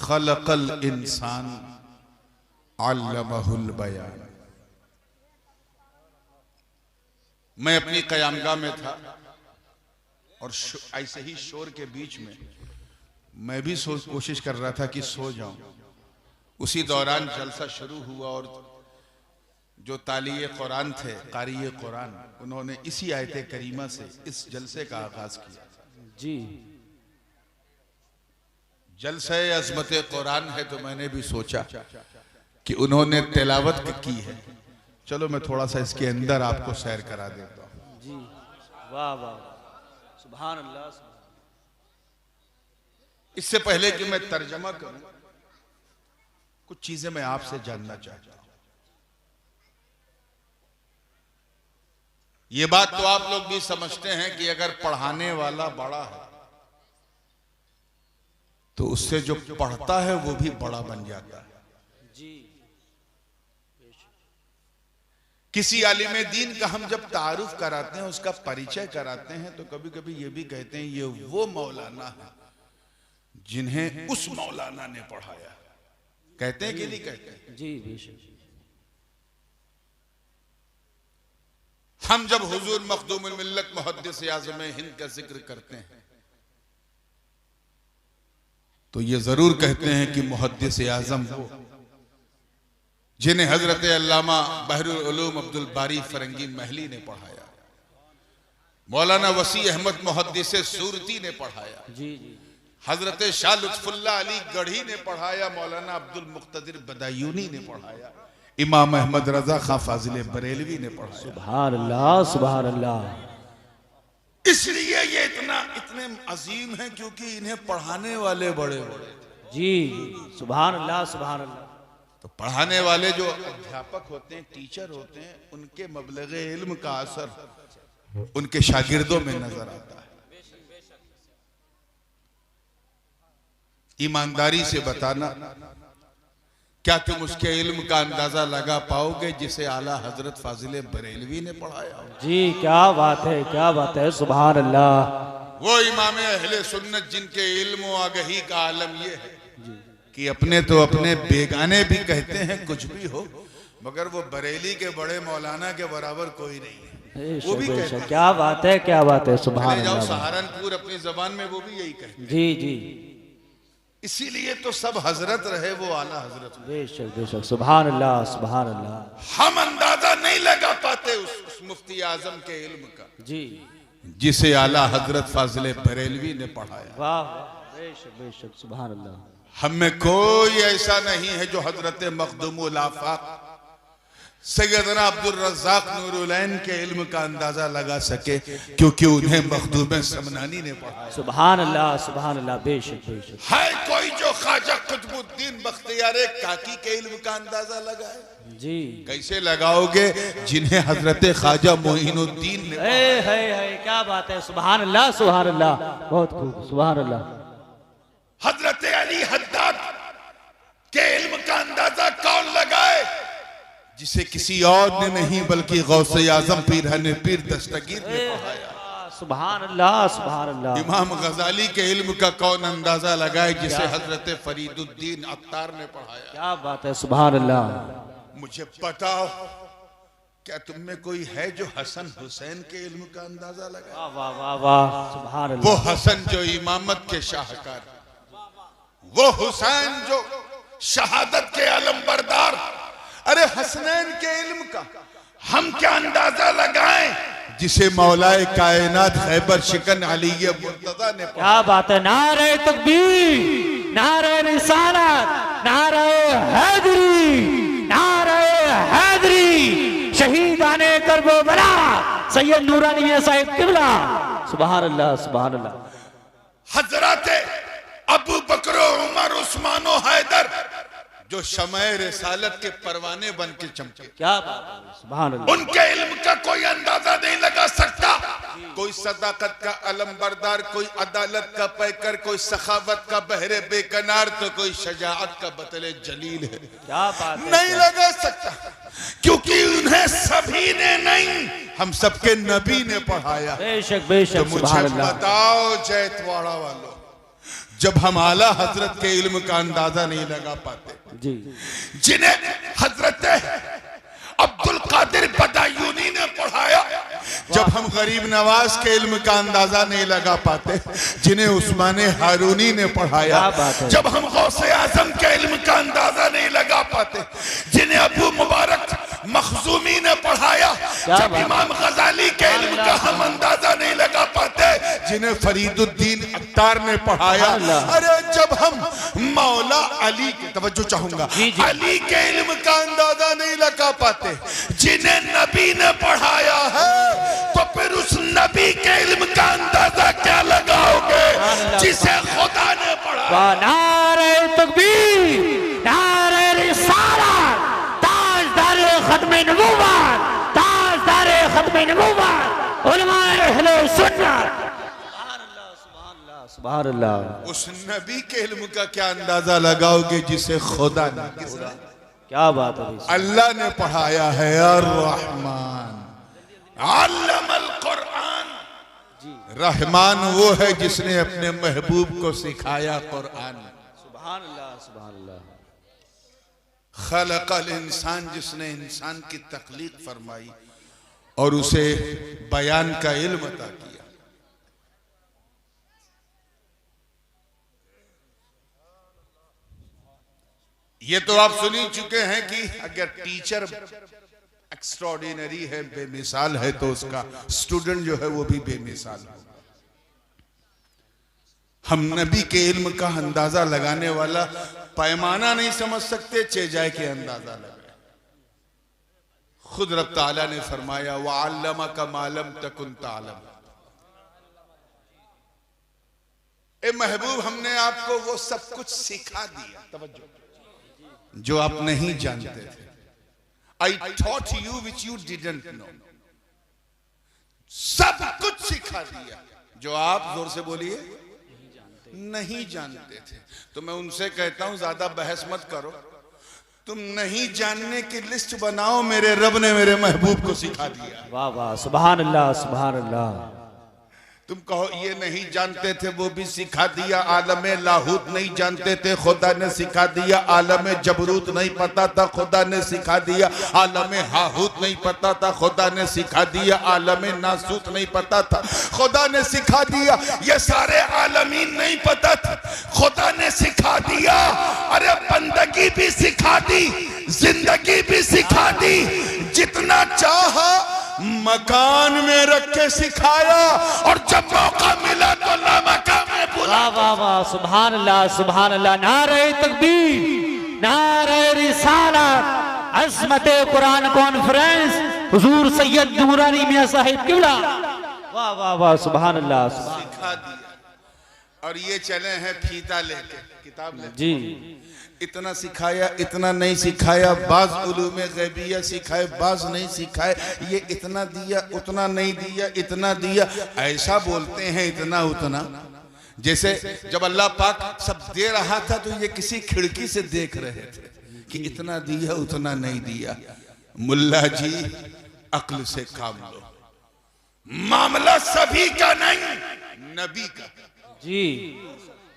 खलकल इंसान अल्लमहुल बयान। मैं अपनी क़यामगाह में था और ऐसे ही शोर के बीच में मैं भी कोशिश कर रहा था कि सो जाऊं। उसी दौरान जलसा शुरू हुआ और जो तालिये कुरान थे, क़ारिए कुरान, उन्होंने इसी आयत करीमा से इस जलसे का आगाज किया जी। जलसे अज़मत कुरान है तो मैंने भी सोचा कि उन्होंने तिलावत की है, चलो मैं थोड़ा सा इसके अंदर आपको सैर करा देता हूं जी। वाह वाह, सुभान अल्लाह। इससे पहले कि मैं तर्जमा करूं, कुछ चीजें मैं आपसे जानना चाहता हूं। ये बात तो आप लोग भी समझते हैं कि अगर पढ़ाने वाला बड़ा है तो उससे जो पढ़ता है वो भी बड़ा बन जाता है जी। किसी आलिम दीन का हम जब तारुफ कराते हैं, उसका परिचय कराते हैं, तो कभी कभी ये भी कहते हैं ये वो मौलाना है जिन्हें उस मौलाना ने पढ़ाया। कहते हैं कि नहीं कहते हैं? जी बेशक। हम जब हुजूर मखदूमुल मिल्लत मुहद्दिस आज़म हिंद का जिक्र करते हैं तो ये जरूर कहते हैं कि मुहद्दिस आज़म वो जिन्हें हजरत अल्लामा बहरुल उलूम अब्दुल बारी फरंगी महली ने पढ़ाया, मौलाना वसी अहमद मुहद्दिस सूरती ने पढ़ाया, जी जी। हजरत शाह लुत्फुल्लाह अली गढ़ी ने पढ़ाया, मौलाना अब्दुल मुख्तदिर बदायूनी ने पढ़ाया, इमाम अहमद रजा खां फाजिल बरेलवी ने पढ़ाया। सुभान अल्लाह सुभान अल्लाह। इसलिए ये इतने अजीम हैं क्योंकि इन्हें पढ़ाने वाले बड़े बड़े। जी सुभान अल्लाह सुभान अल्लाह। तो पढ़ाने वाले जो अध्यापक होते हैं, टीचर होते हैं, उनके मबलगे इल्म का असर उनके शागिर्दों में नजर आता है। ईमानदारी से बताना, क्या तुम उसके इल्म का अंदाजा लगा पाओगे जिसे आला हजरत फाजिल बरेलवी ने पढ़ाया? जी क्या बात है, क्या बात है, सुभान अल्लाह। वो इमाम अहले सुन्नत जिनके इल्म व आगही का आलम ये है कि अपने तो अपने बेगाने भी कहते हैं कुछ भी हो, मगर वो बरेली के बड़े मौलाना के बराबर कोई नहीं है। वो भी कहते हैं। क्या बात है, क्या बात है, सुभान जाओ अल्लाह। सहारनपुर अपनी जबान में वो भी यही कहते हैं। जी जी। इसीलिए तो सब हजरत रहे वो आला हजरत। बेशक बेशक, सुभान अल्लाह सुभान अल्लाह। हम अंदाजा नहीं लगा पाते उस मुफ्ती आजम के इल्म का जी, जिसे आला हजरत फाजिल बरेलवी ने पढ़ाया। वाह बेशक बेशक, सुभान अल्लाह। हम में कोई ऐसा नहीं है जो हजरत मखदूमुल आफाक सैयदना अब्दुल रज़्ज़ाक़ नूरुलैन के इल्म का अंदाजा लगा सके, क्योंकि उन्हें मखदूम समनानी ने पढ़ाया। सुभान अल्लाह सुभान अल्लाह। बेशक बेशक। है कोई जो ख्वाजा कुतुबुद्दीन बख्तियार काकी के इल्म का अंदाजा लगाए? जी। कैसे लगाओगे जिन्हें हजरत ख्वाजा मोइनुद्दीन ने। है क्या बात है, सुभान अल्लाह सुभान अल्लाह। बहुत खूब, सुभान अल्लाह। हजरत अली हद्दाद के इल्म का अंदाजा कौन लगाए जिसे किसी और ने नहीं बल्कि गौसे आजम पीर दस्तगीर ने पढ़ाया। सुभान अल्लाह सुभान अल्लाह। इमाम गजाली के इल्म का कौन अंदाजा लगाए जिसे हजरत फरीदुद्दीन अत्तार ने पढ़ाया। क्या बात है, सुभान अल्लाह। मुझे बताओ, क्या तुम में कोई है जो हसन हुसैन के इल्म का अंदाजा लगाए? वाह वाह वाह वाह, सुभान वो अल्लाह। हसन जो इमामत के शाहकार, वो हुसैन जो शहादत के अलमबरदार। अरे हसनैन के इल्म का हम क्या अंदाजा लगाएं जिसे मौलाए कायनात खैबर शिकन अली मुर्तजा ने। क्या बात है, नारे तकबीर, नारे रिसालत, नारे हैदरी, नारे हैदरी, शहीदाने करबला, सैयद नूरानी साहिब किबला। सुभान अल्लाह सुभान अल्लाह। हजरत अबू बकर, उमर, उस्मान और हैदर जो शमए रिसालत के परवाने बन के चमके। क्या बात है, सुभान अल्लाह। उनके इल्म का कोई अंदाजा नहीं लगा सकता। कोई सदाकत का अलमबरदार, कोई अदालत का पैकर, कोई सखावत का बहरे बेकनार, तो कोई शजाअत का बतले जलील है। क्या बात है, नहीं लगा सकता, क्योंकि उन्हें सभी ने नहीं, हम सबके नबी ने पढ़ाया। बेशक बेशक, तो मुझे सुभान अल्लाह। बताओ जैतवाड़ा वालों, जब हम आला हजरत के इल्म का अंदाजा नहीं लगा पाते, जी, जिन्हें हजरत अब्दुल कादिर बदायूनी ने पढ़ाया, जब हम गरीब नवाज के इल्म का अंदाजा नहीं लगा पाते, जिन्हें उस्मान हारूनी ने पढ़ाया, जब हम गौसे आजम के इल्म का अंदाजा नहीं लगा पाते, जिन्हें अबू मुबारक मखजूमी ने पढ़ाया, जब इमाम गजाली के इल्म का हम अंदाजा नहीं लगा पाते, जिन्हें फरीदुद्दीन अत्तार ने पढ़ाया, अरे जब हम मौला अली की तवज्जो चाहूंगा, अली के इल्म का अंदाजा नहीं लगा पाते, जिन्हें नबी ने पढ़ाया है, तो फिर उस नबी के इल्म का अंदाजा क्या लगाओगे जिसे खुदा ने पढ़ाया। नारे तकबीर, नारे रिसालत, ताजदारे खत्मे नबूवत, ताजदारे खत्मे नबूवत, उलमाए अहले सुन्नत। सुभान अल्लाह। उस नबी के इल्म का क्या अंदाजा लगाओगे जिसे खुदा ने, क्या बात है, अल्लाह ने पढ़ाया है। अर्रहमान अल्लमल कुरान, रहमान वो है जिसने अपने महबूब को सिखाया कुरान। सुभान अल्लाह, सुभान अल्लाह। खलकल इंसान, जिसने इंसान की तख्लीक फरमाई और उसे बयान का इल्म अता किया। ये तो आप सुन ही चुके हैं कि अगर टीचर एक्स्ट्राऑर्डिनरी है, बेमिसाल है, तो उसका स्टूडेंट जो है वो भी बेमिसाल है। हम नबी के इल्म का अंदाजा लगाने वाला पैमाना नहीं समझ सकते, चेजाए के अंदाजा लगाए। खुद रब ताला ने फरमाया वअल्लमका मा लम तकुन तालम। ए महबूब, हमने आपको वो सब कुछ सिखा दिया, तवज्जो, जो आप नहीं जानते थे। I taught you which you didn't know। सब कुछ सिखा दिया जो आप, जोर से बोलिए, नहीं जानते थे। तो मैं उनसे कहता हूं ज्यादा बहस मत करो, तुम नहीं जानने की लिस्ट बनाओ, मेरे रब ने मेरे महबूब को सिखा दिया। वाह वाह, सुभान अल्लाह, सुभान अल्लाह। तुम कहो ये नहीं जानते थे, वो भी सिखा दिया। आलमे लाहूत नहीं जानते थे, खुदा ने सिखा दिया। आलमे जबरूत नहीं पता था, खुदा ने सिखा दिया। आलमे हाहूत नहीं पता था, खुदा ने सिखा दिया। आलमे नासूत नहीं पता था, खुदा ने सिखा दिया। ये सारे आलमीन नहीं पता था, खुदा ने सिखा दिया। अरे बंदगी भी सिखा दी, जिंदगी भी सिखा दी, जितना चाहा मकान में रख के सिखाया, और जब मौका मिला तो लामका में बुला। वाह वाह वाह, सुभान अल्लाह, सुभान अल्लाह। नारे तकबीर, नारे रिसालत, अज़मत कुरान कॉन्फ्रेंस, हुजूर सैयद नूरानी मियां साहिब किबला। वाह वाह वाह, सुभान अल्लाह। सिखा दिया। और ये चले हैं फीता लेके, किताब लेके। जी, इतना सिखाया, इतना नहीं सिखाया। बाज उलूमे गैबिया सिखाए, बाज नहीं सिखाए। ये इतना दिया, उतना नहीं दिया, इतना दिया। ऐसा बोलते हैं इतना उतना, जैसे जब अल्लाह पाक सब दे रहा था तो ये किसी खिड़की से देख रहे थे कि इतना दिया, उतना नहीं दिया। मुल्ला जी, अक्ल से काम लो, मामला सभी का नहीं, नबी का। जी,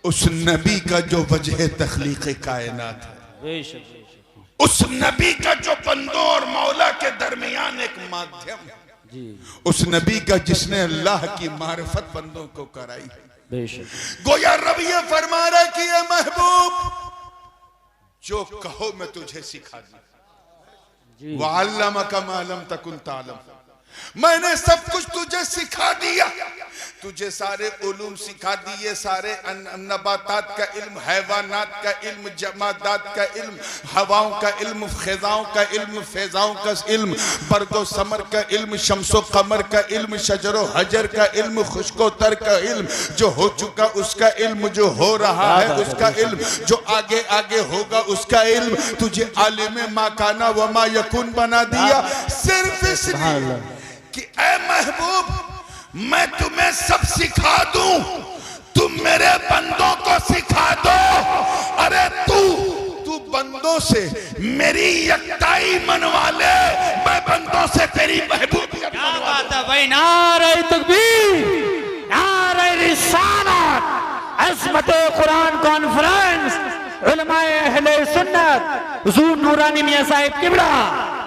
उस नबी का जो वजह तख्लीक कायनात है, बेशक बेशक, उस नबी का जो बंदों और मौला के दरमियान एक माध्यम है, जी, उस नबी का जिसने अल्लाह की मारिफत बंदों को कराई। बेशक। गोया रब ये फरमा रहा कि ये महबूब, जो कहो मैं तुझे सिखा दूं। वअल्लमका मा लम तकुन तालम, मैंने सब कुछ तुझे सिखा दिया। तुझे सारे उलूम सिखा दिए, सारे नबातात का इल्म, हैवानात का इल्म, जमादात का इल्म, हवाओं का इल्म, खिजाओं का इल्म, फैजाओं का इल्म, बर्दो समर का इल्म, शम्सो कमर का इल्म, शजरो हजर का इल्म, खुश्को तर का इल्म, जो हो चुका उसका इल्म, जो हो रहा है उसका इल्म, जो आगे आगे होगा उसका इल्म। तुझे आलिम माकाना व मा यकून बना दिया, सिर्फ इसलिए कि ऐ महबूब, मैं तुम्हें सब सिखा दूं, तुम मेरे बंदों को सिखा दो। अरे तू बंदों से मेरी यकताई मनवा ले, मैं बंदों से तेरी महबूबियत क्या बात है भाई। नारे तकबीर, नारे रिसालत, अज़मत कुरान कॉन्फ्रेंस उलमाए अहले सुन्नत हुजूर नूरानी मियां साहिब किबला।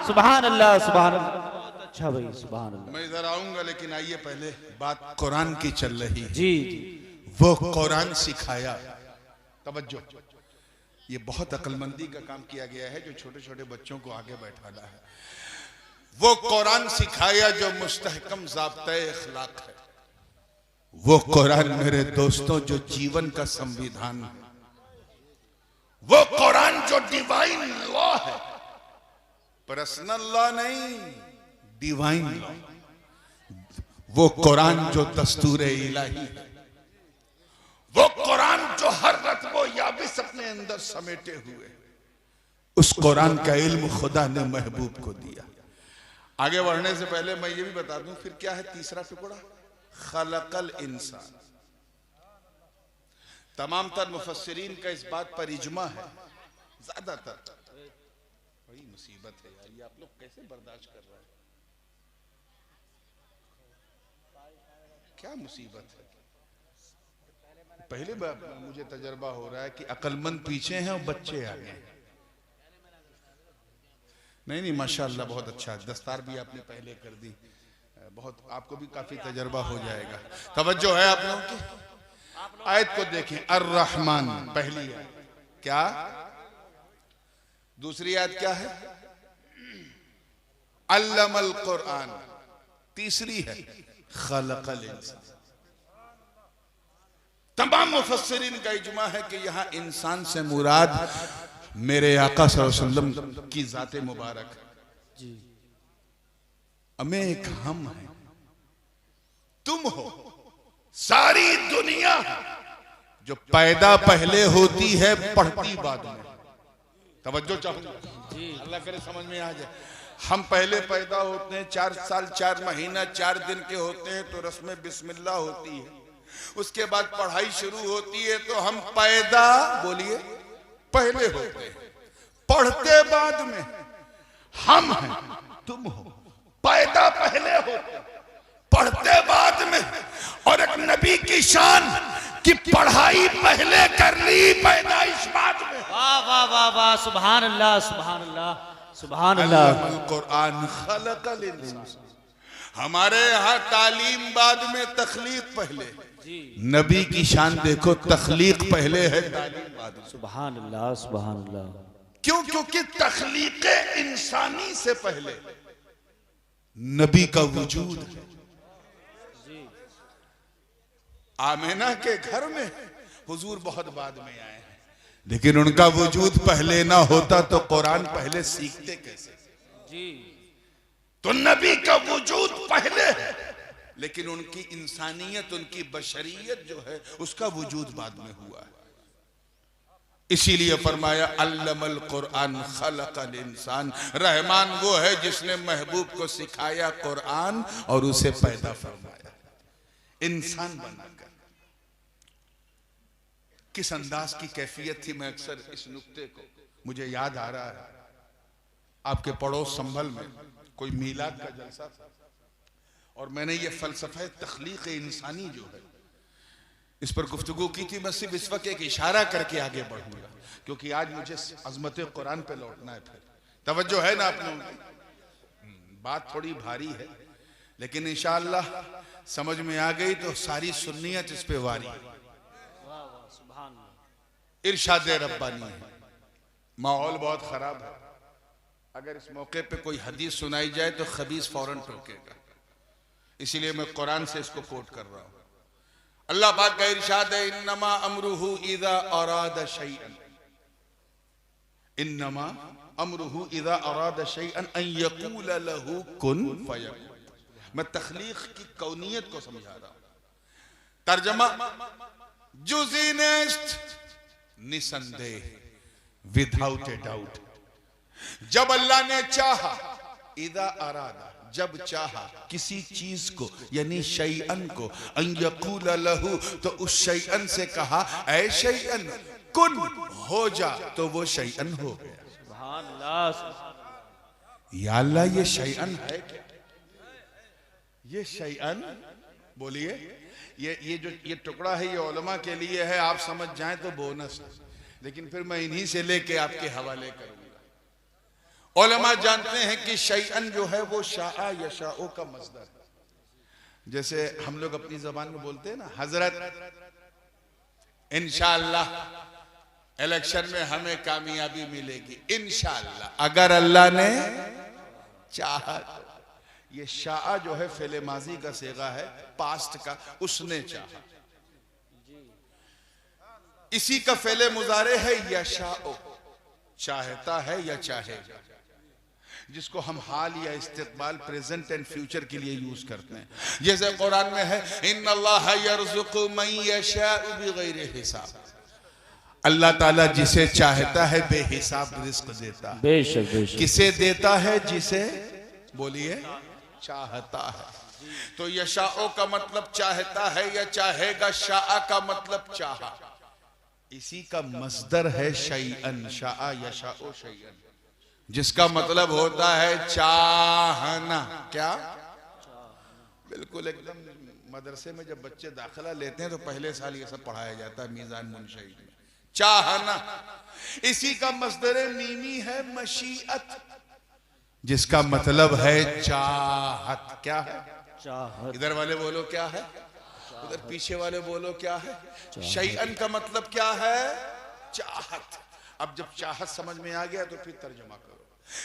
सुभान अल्लाह सुभान अल्लाह। अच्छा भाई सुभान अल्लाह। मैं इधर आऊंगा, लेकिन आइए पहले बात कुरान की चल रही है। जी वो कुरान सिखाया, तवज्जो, ये बहुत अक्लमंदी का काम किया गया है जो छोटे छोटे बच्चों को आगे बैठाना है। वो कुरान सिखाया जो मुस्तहकम ज़ाब्ता इखलाक है। वो कुरान मेरे दोस्तों जो जीवन का संविधान है। वो कुरान जो डिवाइन लॉ है, पर्सनल लॉ नहीं, डिवाइन लॉ। वो कुरान जो दस्तूर इलाही है। वो कुरान जो हर रत्बो याबिस अपने अंदर समेटे हुए। उस कुरान का इल्म खुदा ने महबूब को दिया। आगे बढ़ने से पहले मैं ये भी बता दूं फिर क्या है तीसरा टुकड़ा, खलकल इंसान। तमाम तर मुफस्सिरीन का इस बात पर इजमा है, ज्यादातर। बड़ी मुसीबत है यार, ये आप लोग कैसे बर्दाश्त कर रहे हैं? क्या मुसीबत है? पहले बार मुझे तजर्बा हो रहा है कि अक्लमंद पीछे हैं और बच्चे आगे हैं। नहीं माशाअल्लाह बहुत अच्छा, दस्तार भी आपने पहले कर दी, बहुत आपको भी काफी तजर्बा हो जाएगा। तवज्जो है आप लोगों की। आयत को देखें, अर्रहमान पहली आयत क्या, दूसरी आयत क्या है, अल्लमल कुरान, तीसरी है खलकल इंसान। तमाम मुफस्सिरीन का इजमा है कि यहां इंसान से मुराद मेरे आका सल्लल्लाहु अलैहि वसल्लम की जाते मुबारक जी। हमें एक हम है, तुम हो, सारी दुनिया जो पैदा पहले होती है पढ़ती बाद में। तवज्जो चाहूंगा, अल्लाह करे समझ में आ जाए। हम पहले पैदा होते हैं, 4 साल 4 महीना 4 दिन के होते हैं तो रस्म बिस्मिल्लाह होती है। उसके बाद पढ़ाई शुरू होती है तो हम पैदा, बोलिए, पहले होते हैं, पढ़ते बाद में। हम हैं, तुम हो, पैदा पहले होते, पढ़ते बाद में। और एक नबी की शान कि पढ़ाई पहले कर ली, पैदाइश बाद में। वाह वाह वाह वाह, सुभान अल्लाह सुभान अल्लाह सुभान अल्लाह। कुरान खलकल इंसान। हमारे यहाँ तालीम बाद में, तखलीक पहले। नबी की शान देखो, तखलीक पहले है, तालीम बाद में। सुभान अल्लाह सुभान अल्लाह। क्यों? क्योंकि तखलीक इंसानी से पहले नबी का वजूद है। आमिना के घर में हुजूर बहुत बाद में आए हैं, लेकिन उनका वजूद पहले ना होता तो कुरान पहले सीखते कैसे जी? तो नबी का वजूद पहले है, लेकिन उनकी इंसानियत, उनकी बशरियत जो है उसका वजूद बाद में हुआ है। इसीलिए फरमाया अल्लमल कुरान खलकल इंसान। रहमान वो है जिसने महबूब को सिखाया कुरान और उसे पैदा फरमाया इंसान बनाकर। किस अंदाज की कैफियत थी, मैं अक्सर इस नुक्ते को मुझे याद आ रहा है। आपके पड़ोस संभल में कोई मीलाद का जलसा था और मैंने ये फलसफा तख्लीक इंसानी जो है इस पर गुफ्तगू की थी। मैं सिर्फ इस वक्त एक इशारा करके आगे बढ़ूंगा क्योंकि आज मुझे अजमत कुरान पे लौटना है। फिर तवज्जो है ना आप लोगों की? बात थोड़ी भारी है लेकिन इंशाअल्लाह समझ में आ गई तो सारी सुन्नियत इस पे वारी है। इरशाद रब्बानी है। माहौल बहुत खराब है, अगर इस मौके पे कोई हदीस सुनाई जाए तो खबीस फौरन टोकेगा, इसीलिए मैं कुरान से इसको कोट कर रहा हूं। अल्लाह पाक का इरशाद है, इन्नमा अमरुहु इज़ा अरादा शैअन, इन्नमा अमरुहु इज़ा अरादा शैअन अन यक़ूल लहू कुन फयकुन। मैं तख्लीक की कौनियत को समझा रहा हूं। तर्जमा, जुज़ीनेस्ट, निसंदेह, विदाउट ए डाउट। जब अल्लाह ने चाहा, इदा अरादा, जब चाहा किसी चीज को यानी शैअन को, अन यक़ूल लहू, तो उस शैअन से कहा ऐ शैअन कुन, हो जा, तो वो शैअन हो गया। सुभान अल्लाह। या अल्लाह, ये शैअन है क्या? ये शैअन, बोलिए, ये टुकड़ा है, ये उलमा के लिए है, आप समझ जाएं तो बोनस है, लेकिन फिर मैं इन्हीं से लेके आपके हवाले करूंगा। उलमा जानते हैं कि शैअन जो है वो शाआ यशाओ का मस्दर है। जैसे हम लोग अपनी जबान में बोलते हैं ना, हजरत इंशाअल्लाह इलेक्शन में हमें कामयाबी मिलेगी, इंशाअल्लाह, अगर अल्लाह ने चाहा। ये शाआ जो है फेले माजी का सेगा है, पास्ट का, उसने चाहा। इसी का फेले मुजारे है यशाओ, चाहता है या चाहेगा, जिसको हम हाल या इस्तिकबाल, प्रेजेंट एंड फ्यूचर के लिए यूज करते हैं। जैसे कुरान में है, इन्नल्लाह यर्ज़ुक़ु मन यशाअ बिग़ैरि हिसाब, अल्लाह ताला जिसे चाहता है बेहिसाब रिस्क देता है। बेशक बेशक। किसे देता है? जिसे, बोलिए, चाहता है। तो यशाओ का मतलब चाहता है या चाहेगा, शाआ का मतलब चाहा। इसी का मस्दर है शैअन, शाआ यशाओ शैअन, जिसका मतलब होता है चाहना। क्या? बिल्कुल एकदम मदरसे में जब बच्चे दाखिला लेते हैं तो पहले साल ये सब पढ़ाया जाता है मीज़ान मुनशई में, चाहना। इसी का मस्दर मीमी है मशीअत, जिसका मतलब है चाहत। क्या है? चाहत। इधर वाले बोलो क्या है, उधर पीछे वाले बोलो क्या है। शैअन का मतलब क्या है? चाहत। अब जब चाहत समझ में आ गया तो फिर तर्जुमा करो।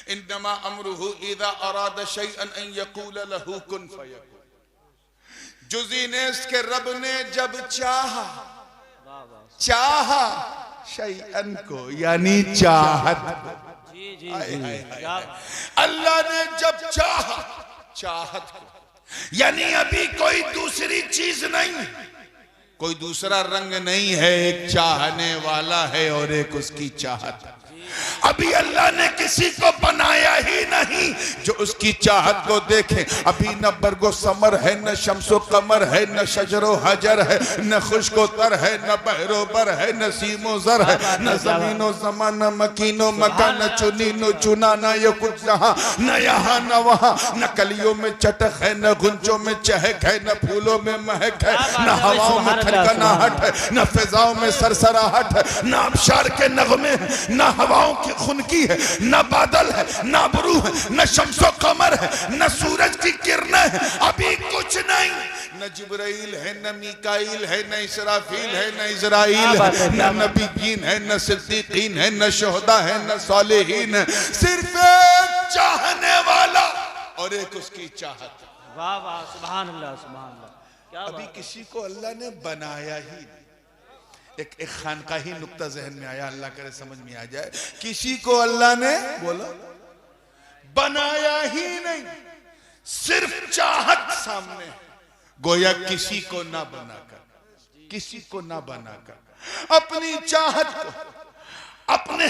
इन्नमा अमरुहु इज़ा अरादा शैअन अन यक़ूल लहू कुन फयकुन। जुज़ीनेस के रब ने जब चाहा, चाहा शैअन को, यानी चाहत। अल्लाह ने जब चाहा चाहत को, यानी अभी कोई दूसरी चीज नहीं, कोई दूसरा रंग नहीं है, एक चाहने वाला है और एक उसकी चाहत। अभी अल्लाह ने किसी को बनाया ही नहीं जो उसकी चाहत को देखे। अभी न बरगो समर है, न शम्सो कमर है, न शजरो हजर है, न खुश्को तर है, न बहरो बर है, न सीमो जर है, न जमीनो जमान, न मकीनो मकान, न चुनीनो चुना, न ये कुछ जहां, न यहाँ न वहां, न कलियों में चटक है, न गुंजों में चहक है, न फूलों में महक है, न हवाओं में खनखनाहट है, न फिजाओं में सरसराहट है, न आबशार के नगमे है, न हवाओं की खुनकी है, न बादल है, न अबरू है, न शम्सो कमर है, न सूरज की किरणें है, अभी कुछ नहीं। न जिब्राइल है, न मीकाइल है, न इसराफील है, न इजराइल है, न नबीयीन है, न सिद्दीकीन है, न शुहदा है, न सालिहीन है, सिर्फ एक चाहने वाला और एक उसकी चाहत। वाह वाह, सुभान अल्लाह सुभान अल्लाह। अभी किसी को अल्लाह ने बनाया ही नहीं। एक खानकाही नुक्ता जहन में आया, अल्लाह करे समझ में आ जाए। किसी को अल्लाह ने बोला बनाया ही नहीं, सिर्फ चाहत सामने है। गोया किसी को ना बनाकर, किसी को ना बनाकर अपनी चाहत को अपने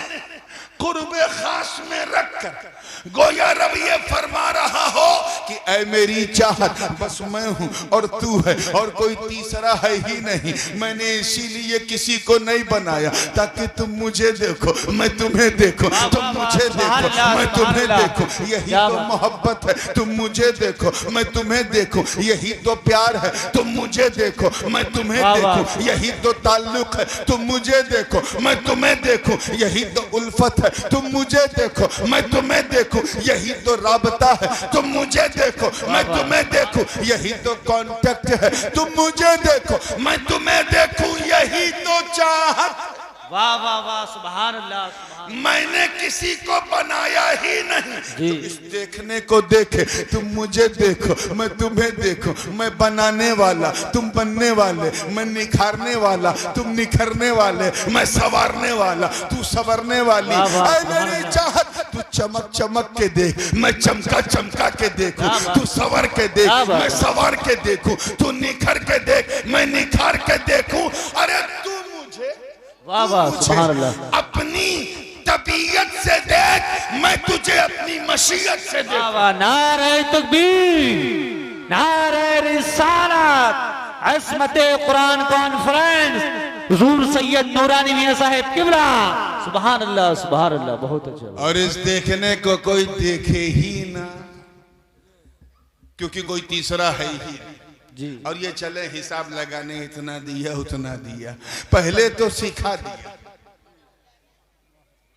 कुर्बे खास में रखकर गोया रब ये फरमा रहा हो कि ऐ मेरी चाहत बस मैं हूं और तू है और कोई तीसरा है ही नहीं। मैंने इसीलिए किसी को नहीं बनाया ताकि तुम मुझे देखो, मैं तुम्हें देखो, तुम मुझे देखो, मैं तुम्हें देखो। यही तो मोहब्बत है, तुम मुझे देखो, मैं तुम्हें देखो। यही तो प्यार है, तुम मुझे देखो, मैं तुम्हें देखो। यही तो ताल्लुक है, तुम मुझे देखो, मैं तुम्हें देखो। यही तो उल्फत है, तुम मुझे देखो, मैं तुम्हें देखूं। यही तो राबता है, तुम मुझे देखो, मैं तुम्हें देखूं। यही तो कांटेक्ट है, तुम मुझे देखो, मैं तुम्हें देखूं। यही तो चाहत। वाह वाह वाह, सुभान अल्लाह। मैंने किसी को बनाया ही नहीं तो इस देखने को देखे, तुम मुझे देखो, मैं तुम्हें देखो। मैं बनाने वाला, तुम बनने वाले। मैं निखारने वाला, तुम निखरने वाले। मैं संवारने वाला, तू संवरने वाली। ऐ मेरी चाहत, तू चमक चमक के देख, मैं चमका चमका के देखूं। तू संवर के देख, मैं संवार के देखूं। तू निखर के देख, मैं निखार के देखूं। अरे तू मुझे, वाह वाह, सुभान अल्लाह। अपनी तबीयत से देख, मैं तुझे अपनी मशीयत से देखूं। नारे तकबीर, नारे रिसालत, अस्मते कुरान कॉन्फ्रेंस, हुजूर सैयद नूरानी मियां साहब किबला। सुभान अल्लाह सुभान अल्लाह, बहुत अच्छा। और इस देखने को कोई देखे ही ना, क्योंकि कोई तीसरा है ही। जी। और ये चले हिसाब लगाने, इतना दिया उतना दिया। पहले तो सिखा दिया,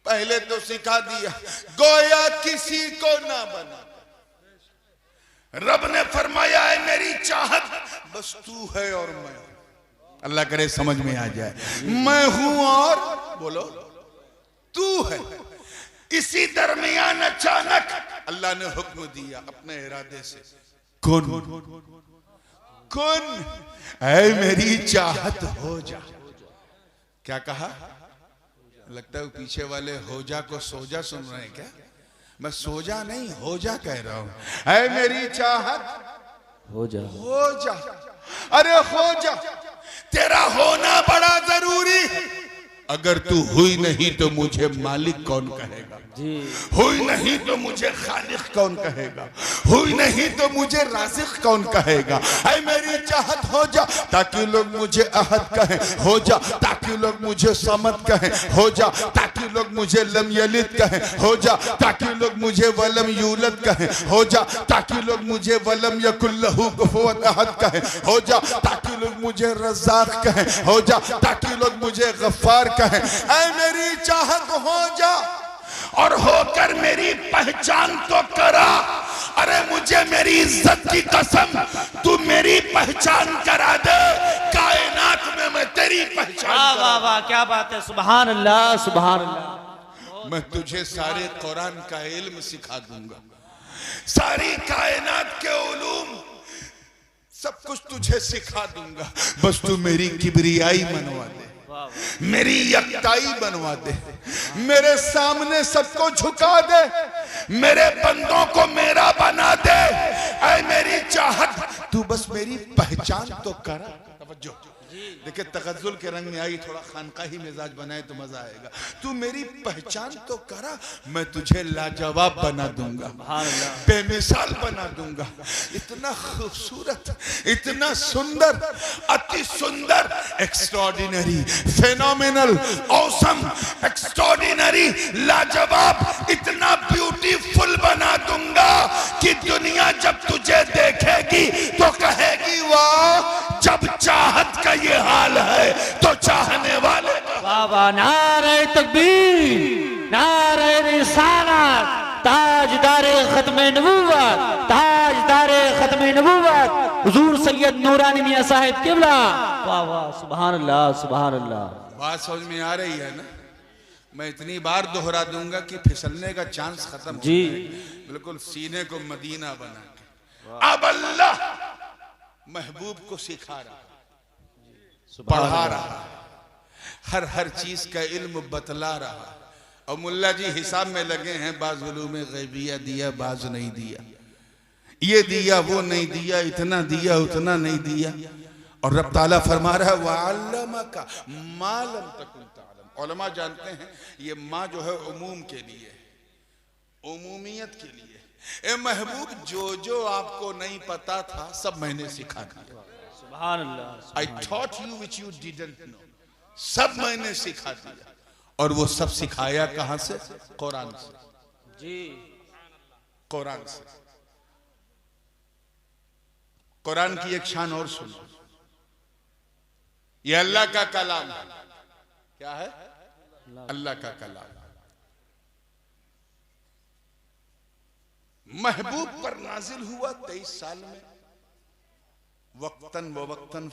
पहले तो सिखा दिया, गोया किसी को ना बना। रब ने फरमाया है मेरी चाहत बस तू है और मैं। अल्लाह करे समझ में आ जाए, मैं हूं और बोलो तू है। इसी दरमियान अचानक अल्लाह ने हुक्म दिया अपने इरादे से, कुन कुन ऐ मेरी चाहत हो जा। क्या कहा? लगता है पीछे वाले हो जा को सोजा सुन रहे हैं क्या? मैं सोजा नहीं हो जा कह रहा हूं। ऐ मेरी चाहत हो जा, हो जा। अरे हो जा, तेरा होना बड़ा जरूरी है। अगर तू हुई नहीं तो मुझे मालिक कौन कहेगा जी। हुई नहीं तो मुझे खालिक कौन कहेगा, हुई नहीं तो मुझे राज़िक कौन कहेगा। ऐ मेरी चाहत हो जा ताकि लोग मुझे अहद कहें, हो जा ताकि लोग मुझे समद कहें, हो जा ताकि लोग मुझे लम यलिद कहें, हो जा ताकि लोग मुझे वलम यूलद कहें, हो जा ताकि लोग मुझे वलम यकुल लहू कुफुवन अहद कहें, हो जा ताकि लोग मुझे रज़्ज़ाक़ कहें, हो जा ताकि लोग मुझे गफ्फार कहें। ऐ मेरी चाहत हो जा और होकर मेरी पहचान तो करा। अरे मुझे मेरी इज्जत की कसम तू मेरी पहचान करा दे, कायनात में मैं तेरी पहचान वाह वाह वाह, क्या बात है, सुभान अल्लाह सुभान अल्लाह। मैं तुझे सारे कुरान का इल्म सिखा दूंगा, सारी कायनात के उलूम सब कुछ तुझे सिखा दूंगा, बस तू मेरी किबरियाई मनवा दे, मेरी यकताई बनवा दे, मेरे सामने सबको झुका दे, मेरे बंदों को मेरा बना दे। ऐ मेरी चाहत तू बस मेरी पहचान तो करा। तवज्जो देखिए, तगज्जुल के रंग में आई, थोड़ा खानकाही मिजाज बनाए तो मजा आएगा। तू मेरी पहचान तो करा, मैं तुझे लाजवाब बना दूंगा, बेमिसाल बना दूंगा। इतना खूबसूरत, इतना सुंदर, अति सुंदर, एक्स्ट्रॉर्डिनरी, फेनोमेनल, ऑसम, एक्स्ट्रॉर्डिनरी, लाजवाब, इतना ब्यूटीफुल बना दूंगा कि दुनिया जब तुझे देखेगी तो कहेगी वाह, जब चाहत का ये हाल है तो चाहने वाले। वाह वाह, नारे तकबीर, नारे रिसालत, ताजदारे खत्मे नबूवत, ताजदारे खत्मे नबूवत हुजूर सैयद नूरानी मियां साहिब किबला। वाह वाह, सुभान अल्लाह सुभान अल्लाह। बात समझ में आ रही है ना? मैं इतनी बार दोहरा दूंगा कि फिसलने का चांस खत्म जी। बिल्कुल सीने को मदीना बना के। अब अल्लाह महबूब को सिखा रहा, पढ़ा रहा, हर चीज का इल्म बतला रहा। और मुल्ला जी हिसाब में लगे हैं, बाज़ उलूम गैबिया दिया, बाज़ नहीं दिया, ये दिया वो नहीं दिया, इतना दिया उतना नहीं दिया। और रब ताला फरमा रहा है वअल्लमका मा लम तकुन तअलम। उलमा जानते हैं ये माँ जो है उमूम के लिए, उमूमियत के लिए। ए महबूब, जो जो आपको नहीं पता था सब मैंने सिखा दिया। सुभान अल्लाह। I taught you which you didn't know. सब मैंने सिखा दिया। और वो सब सिखाया कहां से? कुरान से जी, कुरान से। कुरान की एक शान और सुनो, ये अल्लाह का कलाम है। क्या है? अल्लाह का कलाम। महबूब पर नाजिल हुआ 23 साल में, वक्तन व वक्तन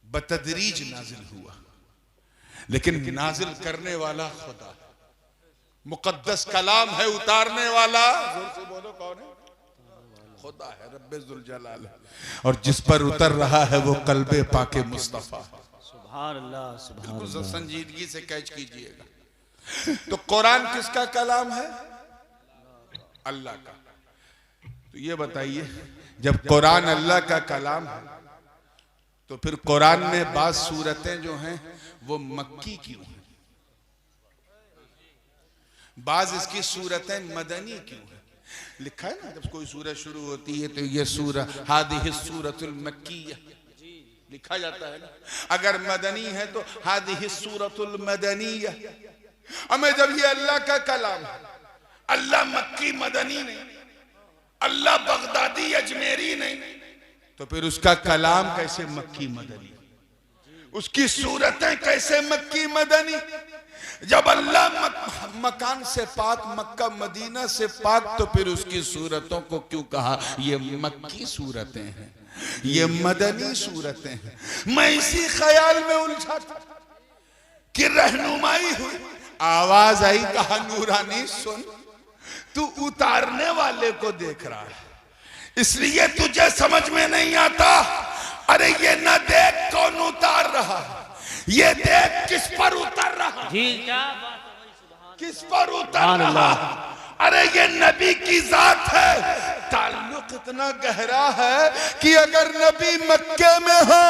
बतदरीज नाजिल हुआ, लेकिन नाजिल करने वाला खुदा है। मुकद्दस कलाम है, उतारने वाला जोर से बोलो कौन है? खुदा है, रब्बे जुल जलाल है। और जिस पर उतर रहा है वो कल्बे पाके मुस्तफा। सुभान अल्लाह सुभान बिल्कुल संजीदगी से कैच कीजिएगा। तो कुरान किसका कलाम है? अल्लाह का। तो ये बताइए, जब कुरान अल्लाह का कलाम है तो फिर कुरान में बात सूरतें जो हैं वो मक्की क्यों हैं? बाज इसकी सूरतें मदनी क्यों हैं? लिखा है ना, जब कोई सूरत शुरू होती है तो ये सूरह हादिहि सूरतुल मक्किया लिखा जाता है ना। अगर मदनी है तो हादिहि सूरतुल मदनिया। हमें जब ये अल्लाह का कलाम है, अल्लाह मक्की मदनी नहीं, अल्लाह बगदादी अजमेरी नहीं, तो फिर उसका कलाम कैसे मक्की मदनी, उसकी सूरतें कैसे मक्की मदनी। जब अल्लाह मकान से पाक, मक्का मदीना से पाक, तो फिर उसकी सूरतों को क्यों कहा ये मक्की सूरतें हैं, ये मदनी सूरतें हैं। मैं इसी ख्याल में उलझा था कि रहनुमाई हुई, आवाज आई, कहा नूरानी सुन, तू उतारने वाले को देख रहा है इसलिए तुझे समझ में नहीं आता। अरे ये न देख कौन उतार रहा है, ये देख किस पर उतर रहा, जी क्या बात है, किस पर उतर रहा। अरे ये नबी की जात है। ताल्लुक इतना गहरा है कि अगर नबी मक्के में हो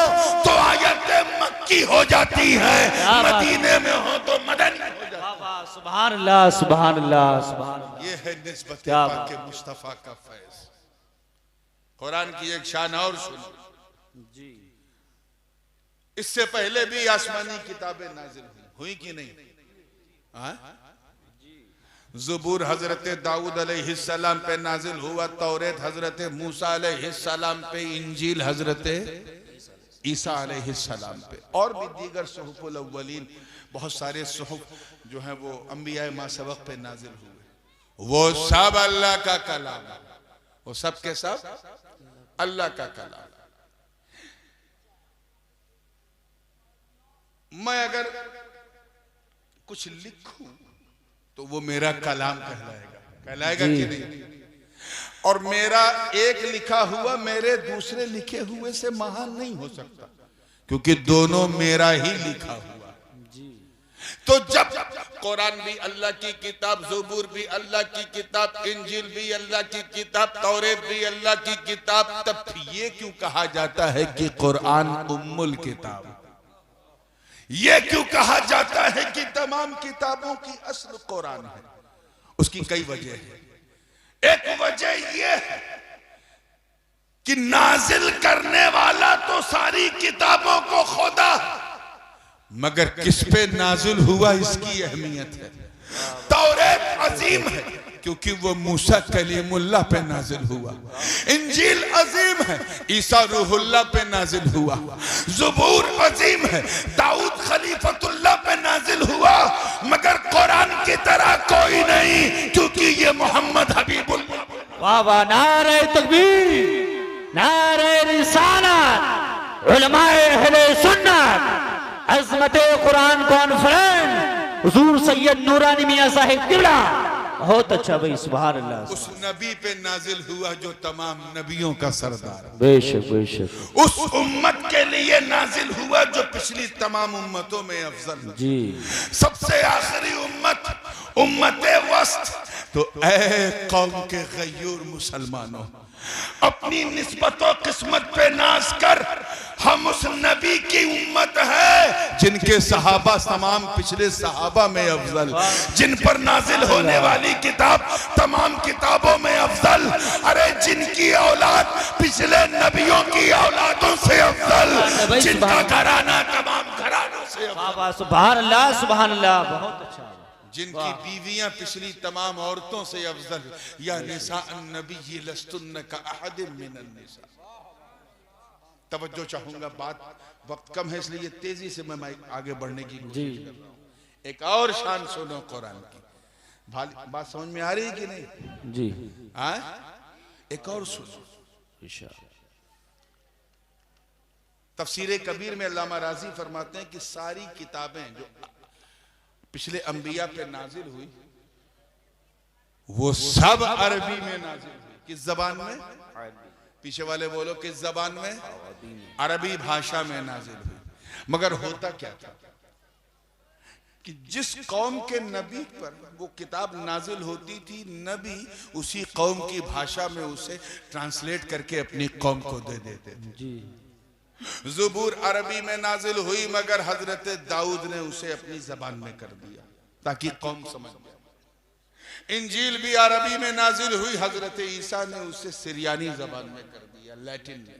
तो आयतें मक्की हो जाती है, मदीने में हो तो मदनी हो जाती है। सुभान अल्लाह, सुभान अल्लाह, सुभान अल्लाह। ये है निस्बत पाक मुस्तफा का फैज। कुरान की एक शान और सुनो जी। इससे पहले भी आसमानी किताबें नाजिल हुई कि नहीं? ज़बूर हजरत दाऊद अलैहिस्सलाम पे नाजिल हुआ, तौरेत हजरत मूसा अलैहिस्सलाम पे, इंजील हजरत ईसा अलैहिस्सलाम पे, और भी दीगर सुहुफुल अव्वलीन, बहुत सारे सुहुफ जो हैं वो अंबिया मा सबक पे नाजिल हुए। वो सब अल्लाह का कलाम, वो सब के सब अल्लाह का कलाम। मैं अगर कुछ लिखूं तो वो मेरा कलाम कहलाएगा कि नहीं? और मेरा एक लिखा हुआ मेरे दूसरे लिखे हुए से महान नहीं हो सकता, क्योंकि दोनों मेरा ही लिखा हुआ। तो जब कुरान भी अल्लाह की किताब, ज़बूर भी अल्लाह की किताब, इंजील भी अल्लाह की किताब, तौरेत भी अल्लाह की किताब, तब ये क्यों कहा जाता है कि कुरान उम्मुल किताब? ये क्यों कहा जाता है कि तमाम किताबों की असल कुरान है? उसकी कई वजह है। एक वजह यह है कि नाजिल करने वाला तो सारी किताबों को खुदा, मगर किस पे नाजिल हुआ इसकी अहमियत है। तौरेत अजीम है क्योंकि वो मूसा कलीमुल्लाह पे नाजिल हुआ, इंजील अजीम है ईसा रूहुल्लाह पे नाजिल हुआ, ज़बूर अजीम है दाऊद खलीफतुल्लाह पे नाजिल हुआ, मगर कुरान की तरह कोई नहीं, क्योंकि ये मोहम्मद हबीबुल्लाह। वाह वाह, नारे तकबीर, नारे रिसालत, उलमाए अहले सुन्नत, अज़मते कुरान कॉन्फ्रेंस, हुजूर सैयद नूरानी मियां साहिब किबला। बहुत अच्छा भाई, सुभान अल्लाह। उस नबी पे नाजिल हुआ जो तमाम नबियों का सरदार, बेशक बेशक। उस उम्मत के लिए नाजिल हुआ जो पिछली तमाम उम्मतों में अफजल जी, सबसे आखिरी उम्मत, उम्मते वस्त। तो ऐ कौम के गयूर मुसलमानों, अपनी निस्बत और किस्मत पे नाज कर, हम उस नबी की उम्मत है जिनके सहाबा तमाम पिछले सहाबा में अफजल, जिन पर नाजिल होने वाली किताब तमाम किताबों में अफजल, अरे जिनकी औलाद पिछले नबियों की औलादों से अफजल, जिनका घराना तमाम घरानों से अफजल। सुभान अल्लाह, सुभान अल्लाह, बहुत अच्छा। जिनकी बीवियां पिछली तमाम औरतों से अफजल, या निसा नबी लस्तुन्न का अहद मिनन निसा। तवज्जो चाहूंगा, बात वक्त कम है इसलिए तेजी से मैं आगे बढ़ने की कोशिश कर रहा हूं। एक और शान सुनो कुरान की, बात समझ में आ रही है कि नहीं जी? एक और सुनो। तफसीर कबीर में अल्लामा राजी फरमाते हैं कि सारी किताबें जो पिछले अंबिया पे नाजिल हुई वो सब अरबी में नाजिल हुई। किस जबान में? पीछे वाले बोलो किस जबान में? अरबी भाषा में नाजिल हुई। मगर होता क्या था कि जिस कौम के नबी पर वो किताब नाजिल होती थी, नबी उसी कौम की भाषा में उसे ट्रांसलेट करके अपनी कौम को दे देते थे। ज़बूर अरबी में नाजिल हुई, मगर हजरत दाऊद ने उसे अपनी जबान में कर दिया ताकि कौम समझ जाए। इंजील भी अरबी में नाजिल हुई, हजरत ईसा ने उसे सिरियानी जबान में कर दिया, लैटिन में।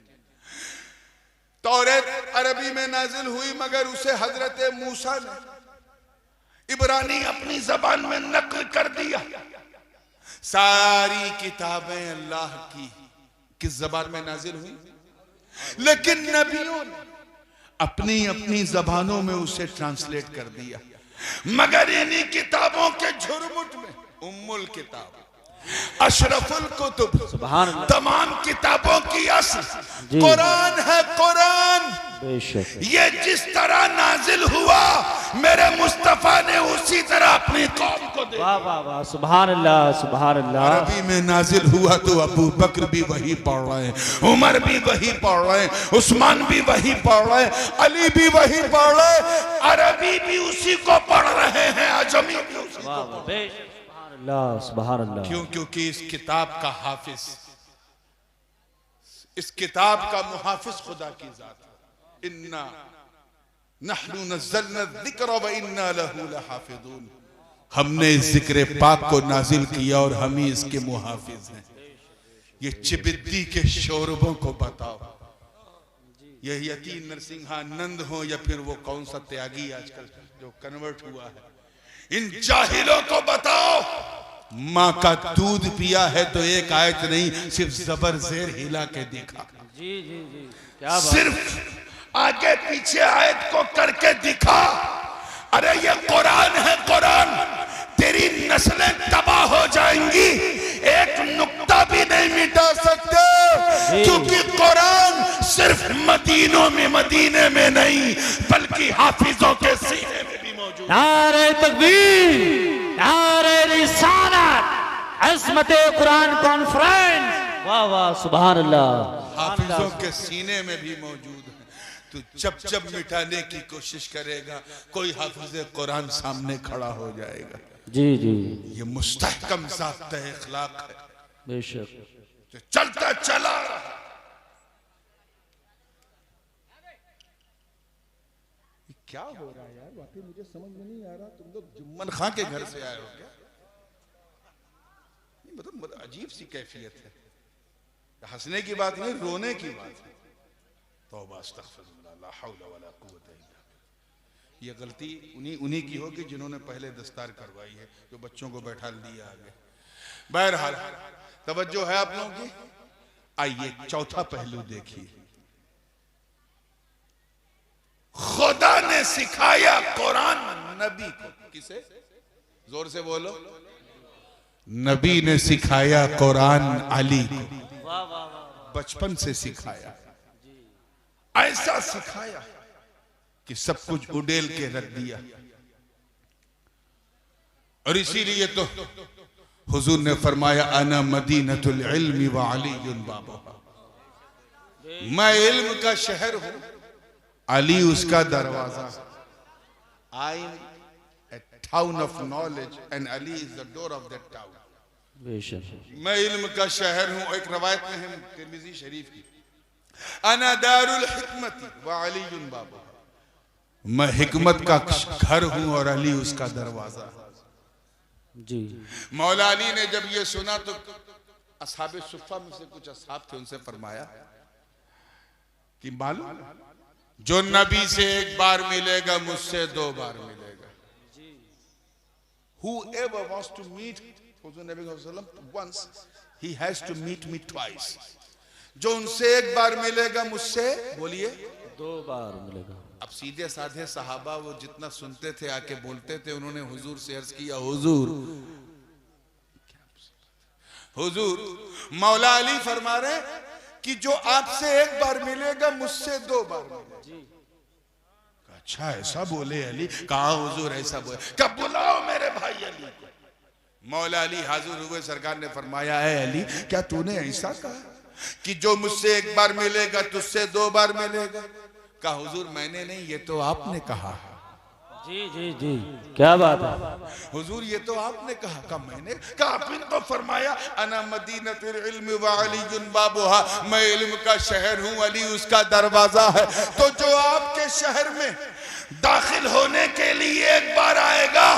तौरेत अरबी में नाजिल हुई, मगर उसे हजरत मूसा ने इब्रानी अपनी जबान में नकल कर दिया। सारी किताबें अल्लाह की किस जबान में नाजिल हुई? लेकिन नबियों ने अपनी अपनी जबानों में उसे ट्रांसलेट कर दिया। मगर इन्हीं किताबों के झुरमुट में उम्मुल किताब, अशरफुल कुतुब, तमाम किताबों की असल कुरान है। कुरान ये जिस तरह नाजिल हुआ मेरे मुस्तफा ने उसी तरह अपनी कौम को दे। वाह वाह वाह, सुभान अल्लाह सुभान अल्लाह। अरबी में नाजिल हुआ तो अबू बकर भी वही पढ़ रहे हैं, उमर भी वही पढ़ रहे हैं, उस्मान भी वही पढ़ रहे हैं, अली भी वही पढ़ रहे हैं, अरबी भी उसी को पढ़ रहे हैं, अजमी भी उसी को पढ़ रहे हैं। सुभान अल्लाह। क्यों? क्योंकि इस किताब का हाफिज, इस किताब का मुहाफिज खुदा की जात है। इन्ना नहनु नज़्ज़लना ज़िक्र व इन्ना लहू लहाफ़िज़ून। हमने इस जिक्र पाक को नाजिल किया और हम ही इसके मुहाफिज हैं। ये चिबिद्दी के शोरबों को बताओ, ये यतीम नरसिंहानंद हो या फिर वो कौन सा त्यागी आजकल जो कन्वर्ट हुआ है, इन जाहिलों को बताओ माँ का दूध पिया है तो एक आयत नहीं, सिर्फ जबर जेर हिला के देखा। जी जी जी, क्या बात। सिर्फ आगे पीछे आयत को करके दिखा। अरे ये कुरान है, कुरान। तेरी नस्लें तबाह हो जाएंगी, एक नुक्ता भी नहीं मिटा सकते, क्योंकि कुरान सिर्फ मदीने में नहीं बल्कि हाफिजों के सीने में भी मौजूद। नारे तकबीर, नारे रिसालत, अज़मते कुरान कॉन्फ्रेंस। वाह वाह, सुभान अल्लाह। हाफिजों के सीने में भी मौजूद है। तो जब जब मिटाने की कोशिश करेगा कोई हाफिज कुरान सामने खड़ा हो जाएगा। जी जी, ये मुस्तहकम ज़ाब्ता इखलाक है, बेशक। जो चलता चला। क्या हो रहा है यार, वाकई मुझे समझ में नहीं आ रहा। तुम लोग जुम्मन खां के घर से आए हो क्या? मतलब अजीब सी कैफियत है। हंसने की बात नहीं, रोने की बात है। तौबा अस्तगफिरुल्लाह, ला हौला वला कुव्वता इल्ला बिल्लाह। ये गलती उन्हीं की होगी जिन्होंने पहले दस्तार करवाई है, जो बच्चों को बैठा दिया आगे। बहरहाल तवज्जो है आप लोगों की। आइए चौथा पहलू देखिए। खुदा ने सिखाया कुरान नबी को। किसे? जोर से बोलो। नबी ने सिखाया कुरान अली को। बचपन से सिखाया, ऐसा सिखाया कि सब कुछ उडेल के रख दिया। और इसीलिए तो हुजूर ने फरमाया अना मदीनतुल इल्मी व अलीयुन बाबुहा। मैं इल्म का शहर हूं, अली उसका दरवाजा। I am a town of knowledge and Ali is the door of that town. मैं इल्म का शहर हूं। एक रवायत में है तिर्मिज़ी शरीफ की, अना दारुल हिकमती व अलीयुन बाबुहा। मैं हिकमत का घर हूं और अली उसका दरवाजा जी। मौला अली ने जब ये सुना तो असहाबे सुफ़ा में से कुछ असहाब थे, उनसे फरमाया कि मालूम, जो नबी से एक बार मिलेगा मुझसे दो बार मिलेगा। Whoever wants to meet Nabi once, he has to meet me twice. जो उनसे एक बार मिलेगा मुझसे, बोलिए, दो बार मिलेगा। अब सीधे साधे सहाबा वो जितना सुनते थे आके बोलते थे। उन्होंने हुजूर से अर्ज किया, हुजूर मौला अली फरमा रहे कि जो आपसे एक बार मिलेगा मुझसे दो बार मिलेगा। अच्छा ऐसा बोले अली? कहा हुजूर ऐसा बोले? कब? बुलाओ मेरे भाई अली को। मौला अली हाजिर हुए। सरकार ने फरमाया, है अली, क्या तूने ऐसा कहा कि जो मुझसे एक बार मिलेगा तुझसे दो बार मिलेगा? कहा हुजूर मैंने नहीं, ये तो आपने कहा। जी जी जी, क्या बात है हुजूर, ये तो आपने कहा। कहा मैंने कहा? आप इनको फरमाया अना मदीनतुल इल्मी व अलीयुन बाबुहा। मैं इल्म का शहर हूँ, अली उसका दरवाजा है। तो जो आपके शहर में दाखिल होने के लिए एक बार आएगा,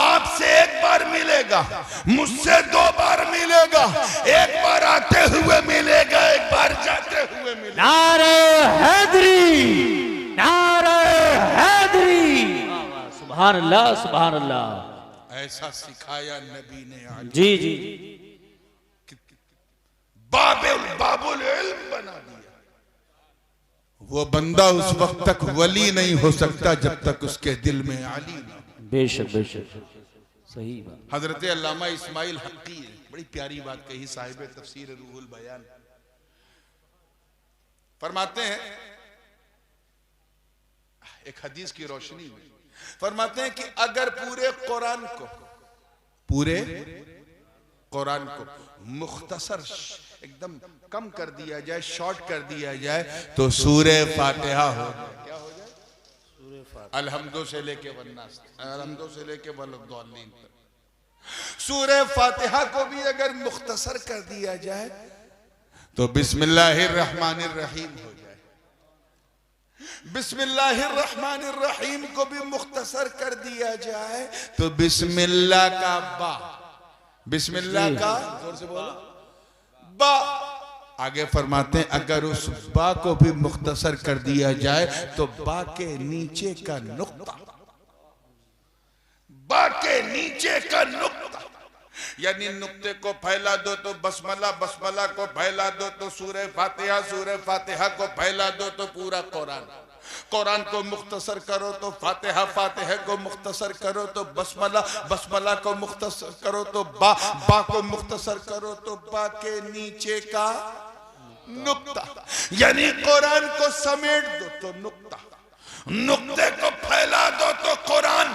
आपसे एक बार मिलेगा, मुझसे दो बार मिलेगा। एक बार आते हुए मिलेगा, एक बार जाते हुए मिलेगा। नारे हैदरी, नारे हैदरी। सुभान अल्लाह, सुभान अल्लाह। ऐसा सिखाया नबी ने। जी जी, बाबुल इल्म बना दिया। वो बंदा उस वक्त तक वली नहीं हो सकता जब तक उसके दिल में अली ना। बेशक बेशक सही बात। हजरत अल्लामा इस्माइल हक्की ने बड़ी प्यारी बात कही, साहिब तफसीर रूहुल बयान। फरमाते हैं एक हदीस की रोशनी में, फरमाते हैं कि अगर पूरे कुरान को मुख्तसर एकदम कम कर दिया जाए, शॉर्ट कर दिया जाए, तो सूरे फातिहा हो जाए। क्या हो जाए? सूरे फातिहा, अलहम्दु से लेके वन्नास, अलहम्दु से लेके वलद्दालीन तक। सूरे फातिहा को भी अगर मुख्तसर कर दिया जाए तो बिस्मिल्लाहिर्रहमानिर्रहीम हो जाए। बिस्मिल्लाहिर्रहमानिर्रहीम को भी मुख्तसर कर दिया जाए तो बिस्मिल्लाह का बा, बिस्मिल्लाह का जोर से बोलो बा। आगे फरमाते हैं अगर उस बा को भी मुख्तसर कर दिया जाए तो बा के नीचे का नुक्ता, बा के नीचे का नुक्ता, यानी नुक्ते को फैला दो तो बसमला, बसमला को फैला दो तो सूरह फातिहा, सूरह फातिहा को फैला दो तो पूरा कुरान, कुरान को मुख्तसर करो तो फातिहा, फातिहा को मुख्तसर करो तो बसमला, बसमला को मुख्तसर करो तो बा, बा को मुख्तसर करो तो बा के नीचे का नुक्ता, यानी कुरान को समेट दो तो नुक्ता, नुक्ते को फैला दो तो कुरान।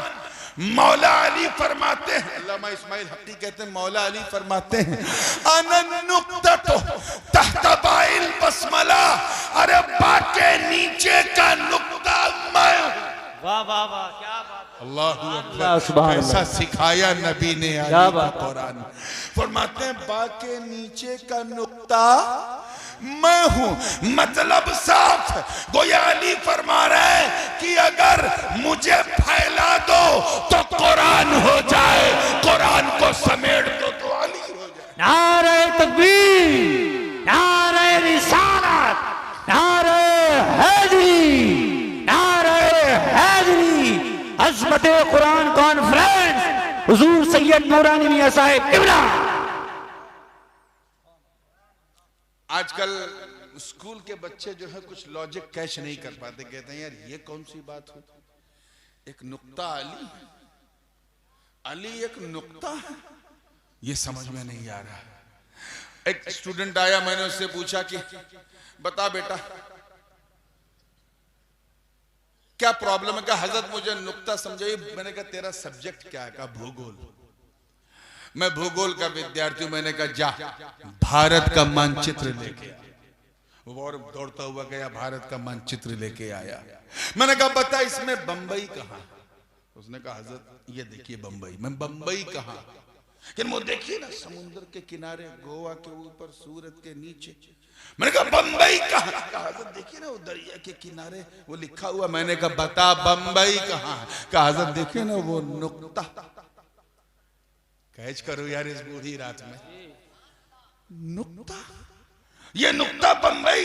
मौला अली फरमाते हैं, अल्लामा इस्माइल हक्की कहते हैं, मौला अली फरमाते हैं अनन नुक्ता तो तहत बाइल बसमला, अरे बा के नीचे का नुक्ता मैं हूं। वाह वाह वाह, क्या बात, अल्लाहु अकबर, ऐसा सिखाया नबी ने अली को कुरान। फरमाते हैं बा के नीचे का नुक्ता मैं हूं, मतलब साफ, गोया अली फरमा रहे हैं कि अगर मुझे फैला दो तो कुरान हो जाए, कुरान को समेट दो तो अली हो जाए। नारे तकबीर, नारे रिसालत, नारे हैदरी, नारे हैदरी, अज़मत कुरान कॉन्फ्रेंस, हुजूर सैयद नूरानी मियां साहिब किबला। आजकल स्कूल के बच्चे जो है कुछ लॉजिक कैच नहीं कर पाते, कहते हैं यार ये कौन सी बात हुई, एक नुक्ता अली, अली एक नुक्ता है, ये समझ में नहीं आ रहा। एक स्टूडेंट आया, मैंने उससे पूछा कि बता बेटा क्या प्रॉब्लम है, क्या हजरत मुझे नुक्ता समझाइए। मैंने कहा तेरा सब्जेक्ट क्या है, कहा भूगोल। मैं भूगोल का विद्यार्थी हूं। मैंने कहा जा भारत का मानचित्र लेके आ। वो और दौड़ता हुआ गया, भारत का मानचित्र लेके आया। मैंने कहा बता इसमें बंबई कहां? उसने कहा हजरत ये देखिए बंबई। मैं बंबई कहां? कि वो देखिए ना समुद्र के किनारे, गोवा के ऊपर, सूरत के नीचे। मैंने कहा बंबई कहां? कहा हजरत देखिए ना वो दरिया के किनारे वो लिखा हुआ। मैंने कहा बता बंबई कहां? कहा हजरत देखिए ना वो नुक्ता। कैच करो यार इस बूढ़ी रात में, नुक्ता, ये नुक्ता बंबई।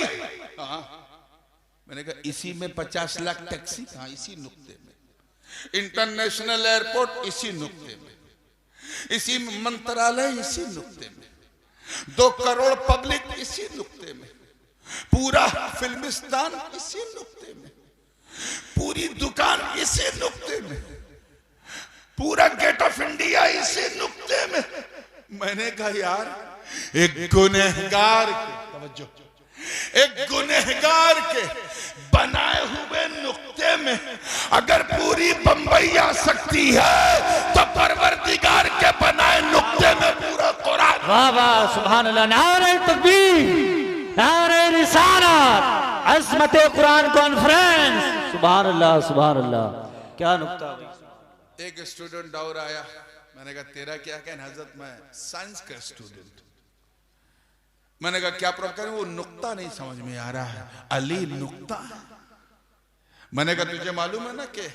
मैंने कहा इसी में 50 लाख टैक्सी कहां? इसी नुक्ते में। इंटरनेशनल एयरपोर्ट इसी नुक्ते में, इसी मंत्रालय इसी नुक्ते में, 2 करोड़ पब्लिक इसी नुक्ते में, पूरा फिल्मिस्तान इसी नुक्ते में, पूरी दुकान इसी नुक्ते में, पूरा गेट ऑफ इंडिया इसी नुक्ते में। मैंने कहा यार एक गुनहगार के, तवज्जो, एक गुनहगार के बनाए हुए नुक्ते में अगर पूरी बंबई आ सकती है तो परवरदिगार के बनाए नुक्ते में पूरा कुरान। वाह वाह, सुभान अल्लाह, नारे तकबीर, नारे रिसालत, अज़मत कुरान कॉन्फ्रेंस, सुभान अल्लाह, सुभान अल्लाह, क्या नुक्ता। एक स्टूडेंट और आया, मैंने कहा तेरा क्या कहना? हजरत मैं साइंस का स्टूडेंट। मैंने कहा क्या प्रॉब्लम? वो नुक्ता नहीं समझ में आ रहा है, अली नुक्ता। मैंने कहा तुझे मालूम है ना कि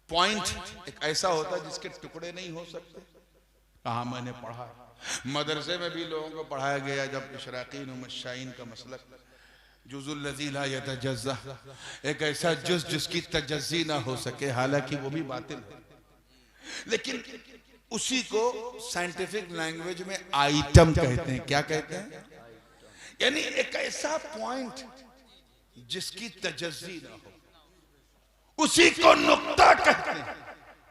पॉइंट एक ऐसा होता है जिसके टुकड़े नहीं हो सकते। कहा मैंने पढ़ा, मदरसे में भी लोगों को पढ़ाया गया जब इशराकीन व मशाइन का मसलक, जुज़ुल लज़ी ला यतजज़्ज़ा, एक ऐसा जुज़ जिसकी तजज़्ज़ी ना हो सके, हालांकि वो भी बातिल है, लेकिन उसी को साइंटिफिक लैंग्वेज में आइटम कहते हैं। क्या कहते हैं? यानी एक ऐसा पॉइंट जिसकी तजस्सी ना हो, उसी को नुक्ता कहते हैं।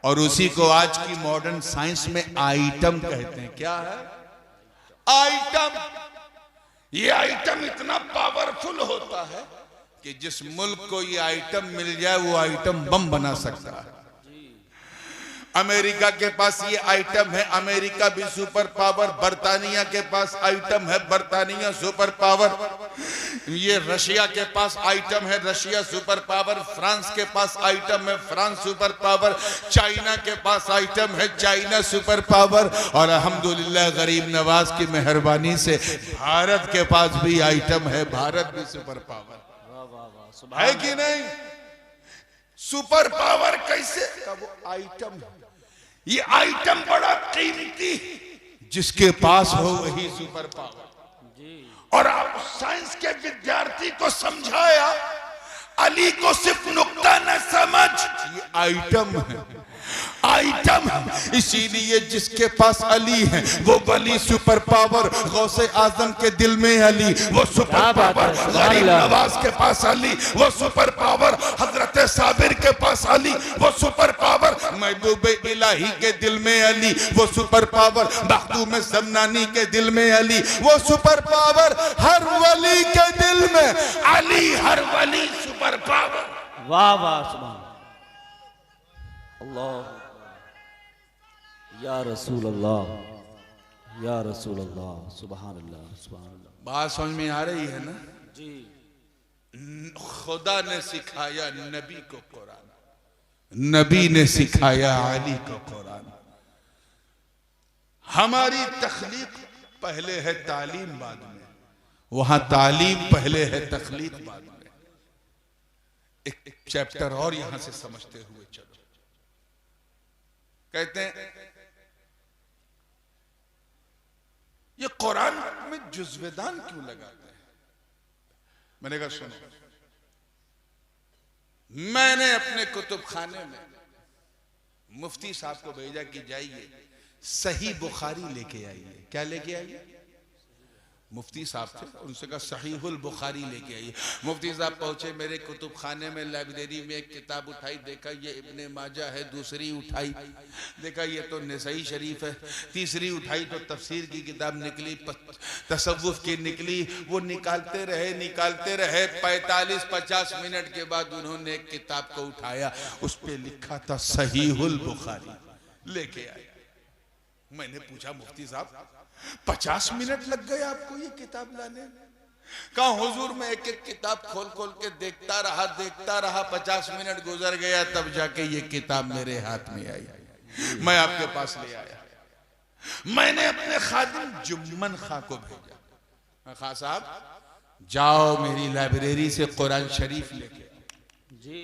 और उसी को आज की मॉडर्न साइंस में आइटम कहते हैं। क्या है आइटम? ये आइटम इतना पावरफुल होता है कि जिस मुल्क को ये आइटम मिल जाए वो आइटम बम बना सकता है। अमेरिका के पास ये आइटम है, अमेरिका भी सुपर पावर। बर्तानिया के पास आइटम है, बर्तानिया सुपर पावर। ये रशिया के पास आइटम है, रशिया सुपर पावर। फ्रांस के पास आइटम है, फ्रांस सुपर पावर। चाइना के पास आइटम है, चाइना सुपर पावर। और अल्हम्दुलिल्लाह गरीब नवाज की मेहरबानी से भारत के पास भी आइटम है, भारत भी सुपर पावर है कि नहीं? सुपर पावर कैसे? वो आइटम है। ये आइटम बड़ा कीमती, जिसके पास हो वही सुपर पावर। और आप साइंस के विद्यार्थी को समझाया, अली को सिर्फ नुक्ता न समझ, ये आइटम है, आइटम है। इसीलिए जिसके पास अली है वो वली सुपर पावर। गौसे आजम के दिल में अली, वो सुपर पावर। गरीब नवाज के पास अली, वो सुपर पावर। हजरत साबिर के पास अली, वो सुपर पावर। महबूब इलाही के दिल में अली, वो सुपर पावर। मखदूम समनानी के दिल में अली, वो सुपर पावर। हर वली के दिल में अली, हर वली सुपर पावर। वाह वाह सुभान अल्लाह, या रसूल अल्लाह, या रसूल अल्लाह, सुभान अल्लाह, सुभान अल्लाह। बात समझ में आ रही है ना जी? खुदा ने सिखाया नबी को कुरान, नबी ने सिखाया अली को कुरान। हमारी तख्लीक पहले है, तालीम बाद में। वहां तालीम पहले है, तख्लीक बाद में। एक चैप्टर और यहां से समझते हुए चलो। कहते हैं ये कुरान में जुज़्वेदान क्यों लगाते हैं? मैंने कहा सुनो, मैंने अपने कुतुब खाने में मुफ्ती साहब को भेजा कि जाइए सही बुखारी लेके आइए। क्या लेके आइए? मुफ्ती साहब थे, उनसे कहा सहीहुल बुखारी लेके आइए। मुफ्ती साहब पहुंचे मेरे कुतुब खाने में, लाइब्रेरी में एक किताब उठाई, देखा ये इब्ने माजा है। दूसरी उठाई, देखा ये तो नसई शरीफ है। तीसरी उठाई तो तफसीर की किताब निकली, तसव्वुफ की निकली। वो निकालते रहे 45-50 मिनट के बाद उन्होंने एक किताब को उठाया, उस पर लिखा था सहीहुल बुखारी, लेके आए। मैंने पूछा मुफ्ती साहब 50 मिनट लग गए आपको ये किताब लाने में? कहा हुजूर मैं एक एक किताब खोल खोल के देखता रहा 50 मिनट गुजर गया, तब जाके ये किताब मेरे हाथ में आई, मैं आपके पास ले आया। मैंने अपने खादिम जुम्मन खां को भेजा, खां साहब जाओ मेरी लाइब्रेरी से कुरान शरीफ लेके जी।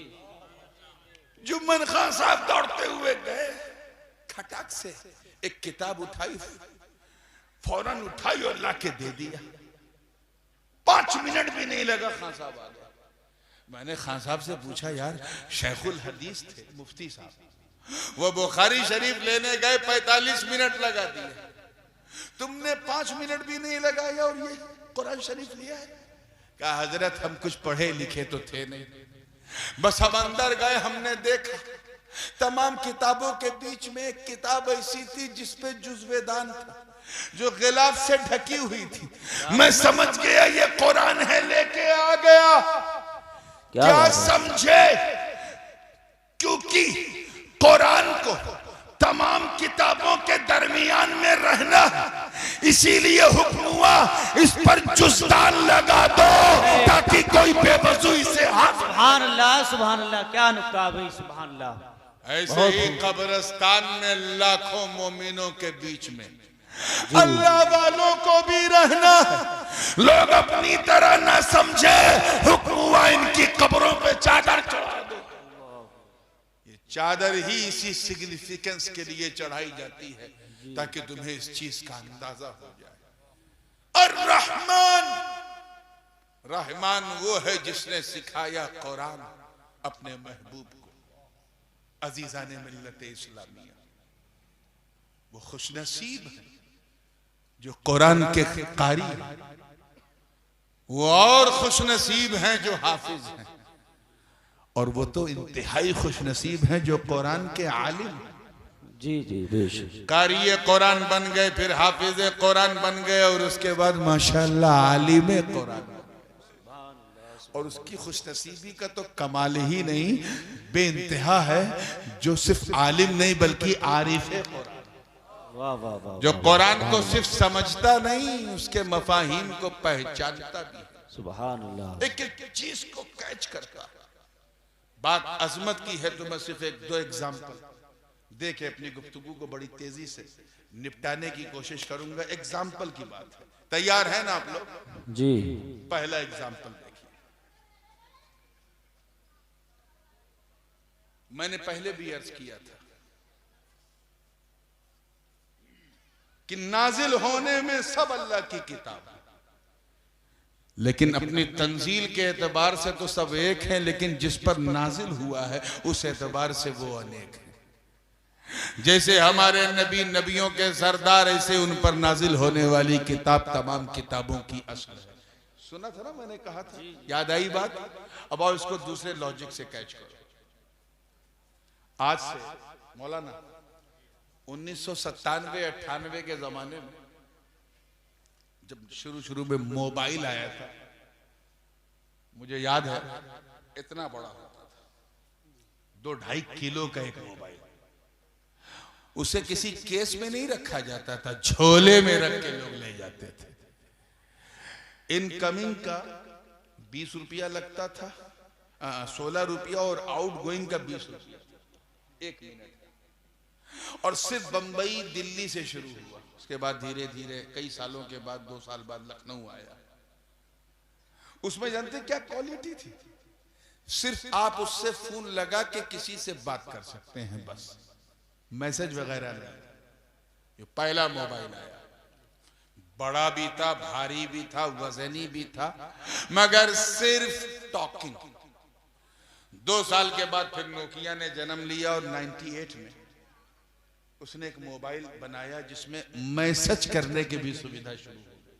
जुम्मन खां साहब दौड़ते हुए गए, खटाक से एक किताब उठाई, फौरन उठाई और लाके दे दिया। 5 मिनट भी नहीं लगा, खान साहब आ गए। मैंने खान साहब से पूछा यार शेखुल हदीस थे मुफ्ती साहब, वो बुखारी शरीफ लेने गए 45 मिनट लगा दिए, तुमने 5 मिनट भी नहीं लगाया और ये कुरान शरीफ लिया है? कहा हजरत हम कुछ पढ़े लिखे तो थे नहीं, बस हम अंदर गए, हमने देखा तमाम किताबों के बीच में एक किताब ऐसी थी जिसपे जुज़्वेदान था, जो गिलाफ से ढकी हुई थी। मैं समझ गया ये कुरान है, लेके आ गया। क्या समझे? क्योंकि कुरान को तमाम किताबों के दरमियान में रहना, इसीलिए हुक्म हुआ इस पर जुज़्दान लगा दो ताकि कोई बेवजू इसे हाथ। सुभान अल्लाह, सुभान अल्लाह, क्या नुक्ता भाई, सुभान अल्लाह। ऐसे ही कब्रिस्तान में लाखों मोमिनों के बीच में अल्लाह वालों को भी रहना है। लोग अपनी तरह ना समझे, हुक्म हुआ इनकी कब्रों पे चादर चढ़ा दो। ये चादर ही इसी सिग्निफिकेंस के लिए चढ़ाई जाती है ताकि तुम्हें इस चीज का अंदाजा हो जाए। और रहमान वो है जिसने सिखाया कुरान अपने महबूब को। अजीजाने मिल्लत इस्लामिया, वो खुशनसीब है जो कुरान के कारी, वो और खुशनसीब हैं जो हाफिज हैं, और वो तो इंतहाई खुशनसीब हैं जो कुरान के आलिम। जी जी बेशक। कारी कुरान बन गए, फिर हाफिज कुरान बन गए, और उसके बाद माशाअल्लाह आलिम कुरान, और उसकी खुशनसीबी का तो कमाल ही नहीं बेइंतहा है, जो सिर्फ आलिम नहीं बल्कि आरिफ है कुरान। वाह वाह वाह। जो कुरान को सिर्फ समझता नहीं, उसके मफाहिम को पहचानता भी है, सुभान अल्लाह। एक एक चीज को कैच करता है। बात अजमत की है तो मैं सिर्फ एक दो एग्जाम्पल दे के अपनी गुफ्तगू को बड़ी तेजी से निपटाने की कोशिश करूंगा। एग्जाम्पल की बात है, तैयार है ना आप लोग? जी। पहला एग्जाम्पल देखिए, मैंने पहले भी अर्ज किया था कि नाजिल होने में सब अल्लाह की किताब है, लेकिन अपनी तंजील के एतबार से तो सब एक हैं, लेकिन जिस पर नाजिल हुआ है उस एतबार से वो अनेक हैं। जैसे हमारे नबी नबियों के सरदार, ऐसे उन पर नाजिल होने वाली किताब तमाम किताबों की असल है। सुना था ना, मैंने कहा था, याद आई बात? अब और इसको दूसरे लॉजिक से कैच करो। आज से मौलाना 1997-98 के जमाने में जब शुरू में मोबाइल आया था, मुझे याद है इतना बड़ा होता था, 2-2.5 किलो का एक मोबाइल। उसे किसी केस में नहीं रखा जाता था, झोले में रख के लोग ले जाते थे। इनकमिंग का 20 रुपया लगता था, 16 रुपया, और आउट गोइंग का 20 रुपया 1 मिनट। और सिर्फ बंबई दिल्ली से शुरू हुआ, उसके बाद धीरे धीरे कई सालों के बाद, 2 साल बाद लखनऊ आया। उसमें जानते क्या क्वालिटी थी? सिर्फ आप उससे फोन लगा के किसी से बात कर सकते हैं, बस मैसेज वगैरह नहीं। ये पहला मोबाइल आया, बड़ा भी था, भारी भी था, वजनी भी था, मगर सिर्फ टॉकिंग। 2 साल के बाद फिर नोकिया ने जन्म लिया, और 98 में उसने एक मोबाइल बनाया जिसमें मैसेज करने की भी सुविधा शुरू हो गई।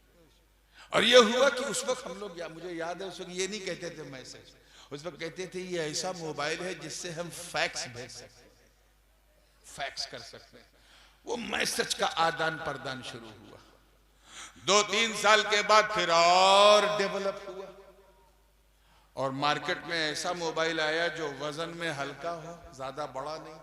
और यह हुआ कि उस वक्त हम लोग, मुझे याद है, उस वक्त ये नहीं कहते थे मैसेज, उस वक्त कहते थे ये ऐसा मोबाइल है जिससे हम फैक्स भेज सकते हैं, फैक्स कर सकते हैं। वो मैसेज का आदान प्रदान शुरू हुआ। 2-3 साल के बाद फिर और डेवलप हुआ, और मार्केट में ऐसा मोबाइल आया जो वजन में हल्का हो, ज्यादा बड़ा नहीं,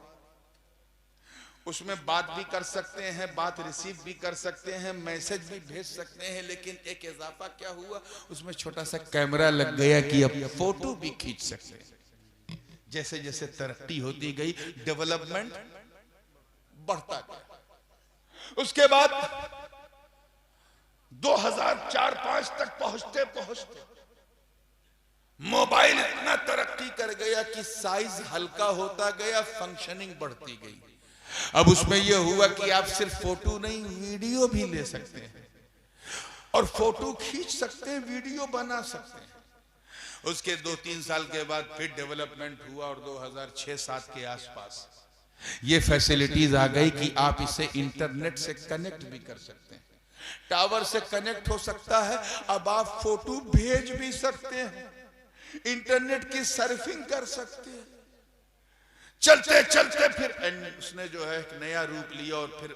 उसमें बात भी कर सकते हैं, बात रिसीव भी कर सकते हैं, मैसेज भी भेज सकते हैं। लेकिन एक इजाफा क्या हुआ, उसमें छोटा सा कैमरा लग गया कि अब फोटो भी खींच सकते हैं। जैसे जैसे तरक्की होती गई, डेवलपमेंट बढ़ता गया। उसके बाद 2004-5 तक पहुंचते पहुंचते मोबाइल इतना तरक्की कर गया कि साइज हल्का होता गया, फंक्शनिंग बढ़ती गई। अब उसमें यह हुआ कि आप सिर्फ फोटो नहीं, वीडियो भी ले सकते हैं, और फोटो खींच सकते हैं, वीडियो बना सकते हैं। उसके 2-3 साल के बाद फिर डेवलपमेंट हुआ, और 2006-7 के आसपास ये फैसिलिटीज आ गई कि आप इसे इंटरनेट से कनेक्ट भी कर सकते हैं, टावर से कनेक्ट हो सकता है। अब आप फोटो भेज भी सकते हैं, इंटरनेट की सर्फिंग कर सकते हैं। चलते चलते फिर उसने जो है एक नया रूप लिया, और फिर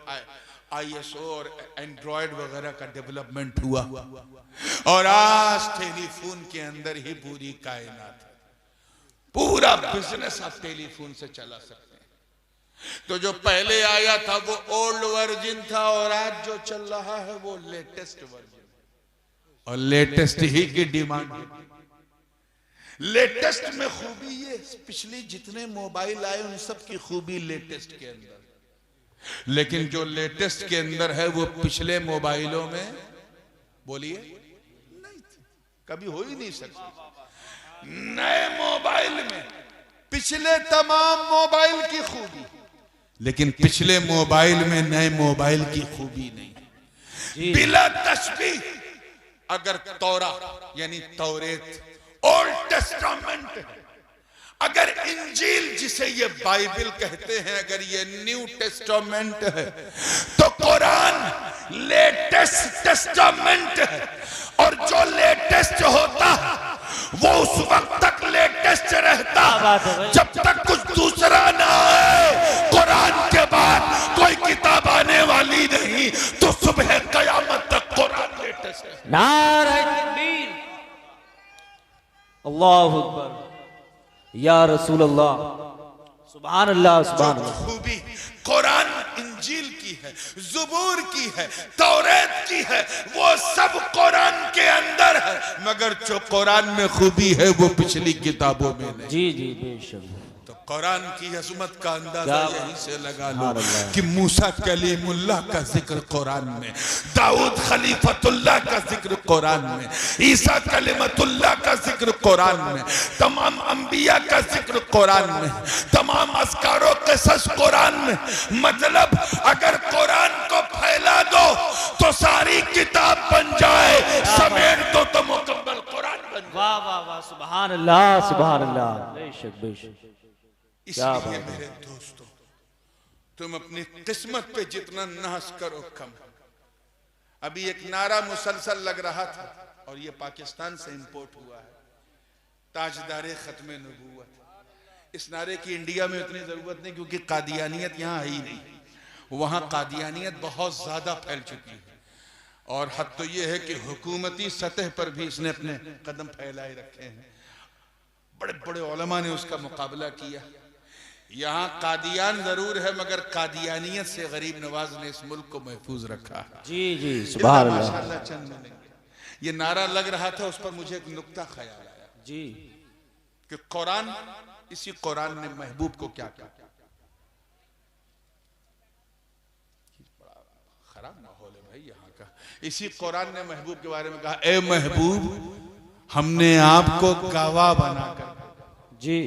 ISO और एंड्रॉयड वगैरह का डेवलपमेंट हुआ, और आज टेलीफोन के अंदर ही पूरी कायनात, पूरा बिजनेस आप टेलीफोन से चला सकते हैं। तो जो पहले आया था वो ओल्ड वर्जन था, और आज जो चल रहा है वो लेटेस्ट वर्जन, और लेटेस्ट ही की डिमांड है। लेटेस्ट में खूबी ये, पिछली जितने मोबाइल आए उन सब की खूबी लेटेस्ट के अंदर, लेकिन जो लेटेस्ट के अंदर है वो पिछले मोबाइलों में, बोलिए, नहीं थी, कभी हो ही नहीं सकती। नए मोबाइल में पिछले तमाम मोबाइल की खूबी, लेकिन पिछले मोबाइल में नए मोबाइल की खूबी नहीं। बिला तशबीह, अगर तौरा यानी तौरेत ओल्ड टेस्टामेंट है, अगर इंजील जिसे ये बाइबल कहते हैं अगर ये न्यू टेस्टामेंट है तो कुरान लेटेस्ट टेस्टामेंट है। और जो लेटेस्ट होता है वो उस वक्त तक लेटेस्ट रहता जब तक कुछ दूसरा ना आए। कुरान के बाद कोई किताब आने वाली नहीं, तो सुबह कयामत तक कुरान लेटेस्ट है। नारे तकबीर, अल्लाहु अकबर, या रसूल अल्लाह, सुभान अल्लाह, सुभान अल्लाह। खूबी कुरान इंजील की है, ज़बूर की है, तौरात की है, वो सब कुरान के अंदर है, मगर जो कुरान में खूबी है वो पिछली किताबों में नहीं। जी जी बेशक। तो कुरान की अज़मत का अंदाजा यहीं से लगा लो कि मूसा कलीमुल्लाह का जिक्र कुरान में, दाऊद खलीफतुल्लाह का जिक्र कुरान में, ईसा कलीमतुल्लाह का जिक्र कुरान में, तमाम अंबिया का जिक्र कुरान में, तमाम अस्कारों क़िसस कुरान में। मतलब अगर कुरान को फैला दो तो सारी किताब बन जाए, समेट दो तो मुकम्मल कुरान बन जाए। वाह वाह वाह, सुभान अल्लाह, सुभान अल्लाह, बेशक बेशक। इसलिए मेरे दोस्तों, तुम अपनी किस्मत पे जितना नाश करो कम। अभी एक नारा मुसलसल लग रहा था और ये पाकिस्तान से इंपोर्ट हुआ है, ताजदारे खत्म नबूवत। इस नारे की इंडिया में उतनी जरूरत नहीं क्योंकि कादियानियत यहाँ है ही नहीं, वहां कादियानियत बहुत ज्यादा फैल चुकी है। और हद तो ये है कि हुकूमती सतह पर भी इसने अपने कदम फैलाए रखे हैं। बड़े बड़े उलमा ने उसका मुकाबला किया। यहाँ कादियान जरूर है मगर कादियानियत से गरीब नवाज ने इस मुल्क को महफूज रखा है। जी जी सुभान अल्लाह। माशाअल्लाह चंद मिलेंगे। ये नारा लग रहा था, उस पर मुझे एक नुक्ता ख्याल आया जी कि कुरान, इसी कुरान ने महबूब को क्या कहा। बड़ा खराब माहौल है भाई यहाँ का। इसी कुरान ने महबूब के बारे में कहा, ए महबूब हमने आपको गवाह बनाकर, जी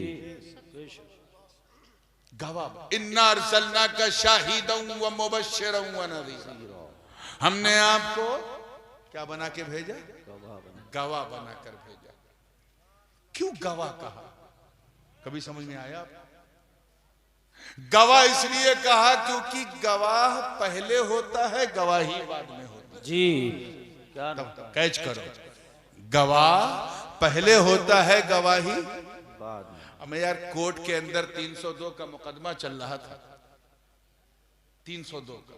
गवाह, इन्ना अरसलनाका शाहिदन व मुबश्शिरन व नज़ीरा, हमने आपको क्या बना के भेजा, गवाह बनाकर भेजा। क्यों गवाह कहा, कभी समझ में आया आपको? गवाह इसलिए कहा क्योंकि गवाह पहले होता है, गवाही बाद में होती है। जी क्या कैच करो, गवाह पहले होता है, गवाही बाद में। हमें यार कोर्ट के अंदर 302 का मुकदमा चल रहा था, 302 का।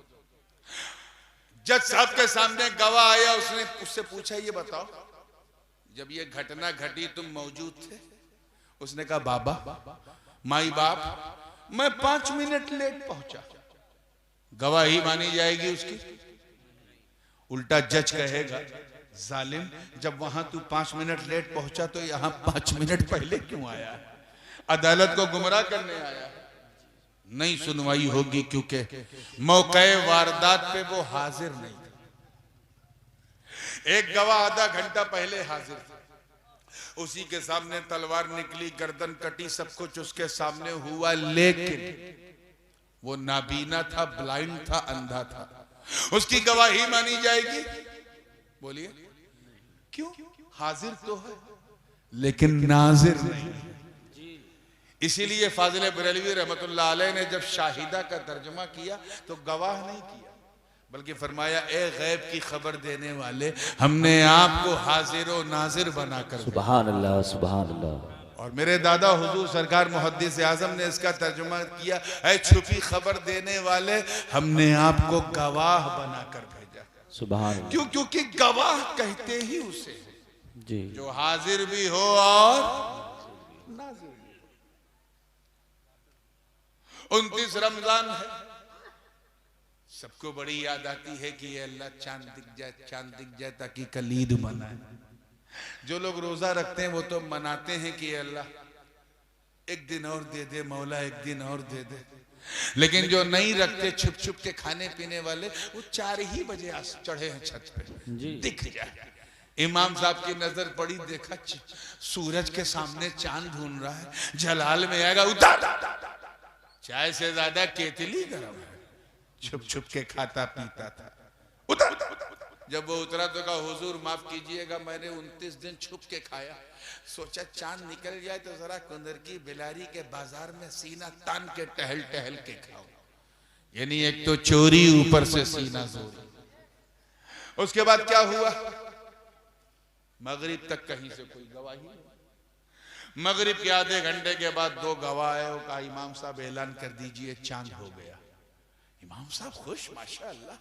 जज साहब के सामने गवाह आया, उसने उससे पूछा ये बताओ जब ये घटना घटी तुम मौजूद थे? उसने कहा बाबा, माई बाप, मैं 5 मिनट लेट पहुंचा। गवाही मानी जाएगी उसकी? उल्टा जज कहेगा, जालिम, जब वहां तू 5 मिनट लेट पहुंचा तो यहां 5 मिनट पहले क्यों आया? अदालत को गुमराह करने आया। नहीं सुनवाई होगी क्योंकि मौके वारदात पे वो हाजिर नहीं था। एक गवाह आधा घंटा पहले हाजिर था, उसी के सामने तलवार निकली, गर्दन कटी, सब कुछ उसके सामने हुआ, लेकिन वो नाबीना था, ब्लाइंड था, अंधा था। उसकी गवाही मानी जाएगी? बोलिए क्यों? हाजिर तो है लेकिन नाजिर नहीं। इसीलिए फाजिल बरेलवी रहमतुल्लाह अलैह ने जब शाहिदा का तर्जुमा किया तो गवाह नहीं किया, बल्कि फरमाया, ए गैब की खबर देने वाले, हमने आपको हाजिर व नाजिर बनाकर। सुभान अल्लाह, सुभान अल्लाह। और मेरे दादा हुजूर सरकार मुहद्दिस आजम ने इसका तर्जुमा किया, ऐ छुपी खबर देने वाले, हमने आपको गवाह बनाकर भेजा। सुभान अल्लाह। क्यों? क्योंकि गवाह कहते ही उसे जी, जो हाजिर भी हो और नाजिर भी। 29 रमजान है, सबको बड़ी याद आती है कि ये अल्लाह चांद दिख जाए, चांद दिख जाए ताकि कल ईद मनाए। जो लोग रोजा रखते हैं वो तो मनाते हैं कि अल्लाह एक दिन और दे दे, मौला एक दिन और दे दे। लेकिन जो नहीं रखते, छुप छुप के खाने पीने वाले, वो 4 ही बजे चढ़े हैं छत पे, दिख जाए। इमाम साहब की नजर पड़ी, देखा सूरज के सामने चांद ढूंढ रहा है, जलाल में आएगा, उतार, चाय से ज्यादा केतली गरम है। छुप छुप के खाता पीता था, उधर जब वो उतरा तो कहा हुजूर माफ कीजिएगा, मैंने 29 दिन छुप के खाया, सोचा चांद निकल जाए तो जरा कुंदर की बिलारी के बाजार में सीना तान के टहल टहल के खाओ। यानी एक तो चोरी, ऊपर से सीना जोरी। उसके बाद क्या हुआ, मगरिब तक कहीं से कोई गवाही नहीं। मगरिब के आधे घंटे के बाद 2 गवाह आए, कहा इमाम साहब ऐलान कर दीजिए चांद हो गया। इमाम साहब खुश, माशाअल्लाह।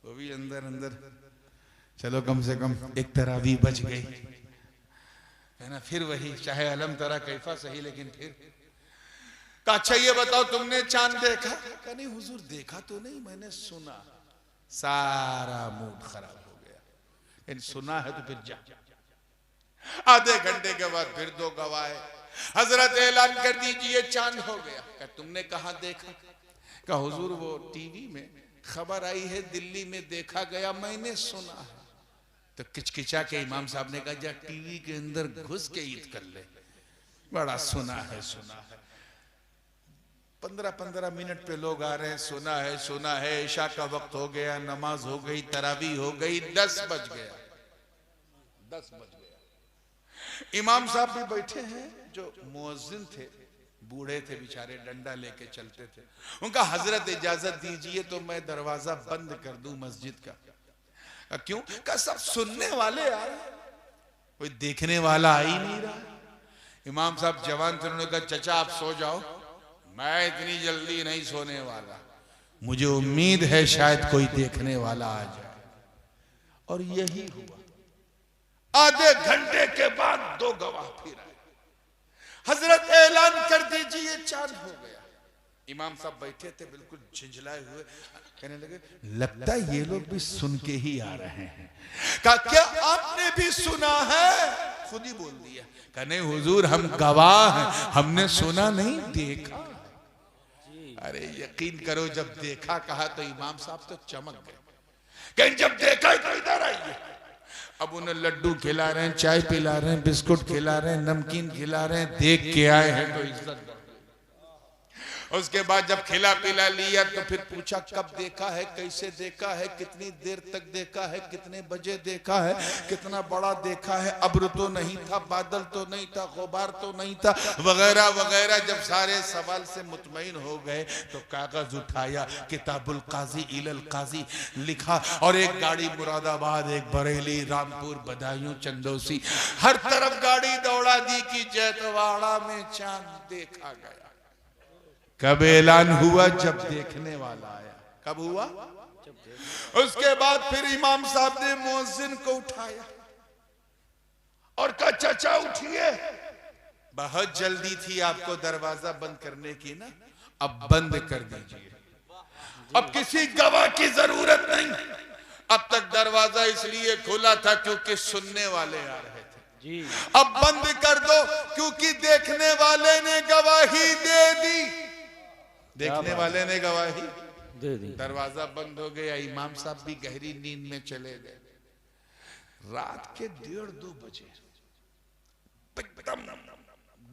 वो भी अंदर अंदर, चलो कम से कम एक तरावी बच गई, है ना। फिर वही, चाहे अलम तरा कैफा सही, लेकिन फिर कहा अच्छा ये बताओ तुमने चांद देखा? कहा नहीं हुजूर देखा तो नहीं, मैंने सुना। सारा मूड खराब हो गया, लेकिन सुना है तो फिर जा। आधे घंटे के बाद फिर 2 गवाह, हजरत ऐलान कर दीजिए चांद हो गया। कहा तुमने कहां देखा? कहा हुजूर वो टीवी में खबर आई है, दिल्ली में देखा गया, मैंने सुना है। तो किचकिचा के इमाम साहब ने कहा जा टीवी के अंदर घुस के ईद कर ले, बड़ा सुना है सुना है। 15-15 मिनट पे लोग आ रहे हैं, सुना है। ईशा का वक्त हो गया, नमाज हो गई, तरावी हो गई, 10 बज गया। 10 बज गया। इमाम साहब भी बैठे हैं, जो मुअज्जिन थे बूढ़े थे बेचारे, डंडा लेके चलते थे। उनका हजरत इजाजत दीजिए तो मैं दरवाजा बंद कर दूं मस्जिद का। क्यों? का सब सुनने वाले आ रहे, कोई देखने वाला आ ही नहीं रहा। इमाम साहब जवान थे, उन्होंने कहा चचा आप सो जाओ, मैं इतनी जल्दी नहीं सोने वाला, मुझे उम्मीद है शायद कोई देखने वाला आ जाए। और यही हुआ। आधे घंटे के बाद 2 गवाह फिर आए, हजरत ऐलान कर दीजिए चांद हो गया। इमाम साहब बैठे थे बिल्कुल झिंझलाए हुए, कहने लगे लगता है ये लोग भी सुन के ही आ रहे हैं। कहा क्या आपने भी सुना है? खुद ही बोल दिया। कहा नहीं हुजूर हम गवाह हैं, हमने सुना नहीं देखा। अरे यकीन करो जब देखा कहा तो इमाम साहब तो चमक गए, कहीं जब देखा तो इधर आइए। अब उन्हें लड्डू खिला रहे हैं, चाय पिला रहे हैं, बिस्कुट खिला रहे हैं, नमकीन खिला रहे हैं, देख के आए हैं तो इज्जत। उसके बाद जब खिला पिला लिया तो फिर पूछा कब देखा है, कैसे देखा है, कितनी देर तक देखा है, कितने बजे देखा है, कितना बड़ा देखा है, अब्र तो नहीं था, बादल तो नहीं था, गुबार तो नहीं था, वगैरह वगैरह। जब सारे सवाल से मुतमईन हो गए तो कागज उठाया, किताबुल काजी इलल काजी लिखा, और एक गाड़ी मुरादाबाद, एक बरेली, रामपुर, बदायूं, चंदौसी, हर तरफ गाड़ी दौड़ा दी कि जैतवाड़ा में चांद देखा गया। कब ऐलान हुआ? जब देखने वाला आया। कब हुआ? उसके बाद फिर इमाम साहब ने मुअज्जिन को उठाया और कहा चाचा उठिए, बहुत जल्दी थी आपको दरवाजा बंद करने की ना, अब बंद कर दीजिए, अब किसी गवाह की जरूरत नहीं। अब तक दरवाजा इसलिए खुला था क्योंकि सुनने वाले आ रहे थे जी, अब बंद कर दो क्योंकि देखने वाले ने गवाही दे दी। देखने वाले ने गवाही दे दी, दरवाजा बंद हो गया। इमाम साहब भी गहरी नींद में चले गए। रात के 1:30-2 बजे एकदम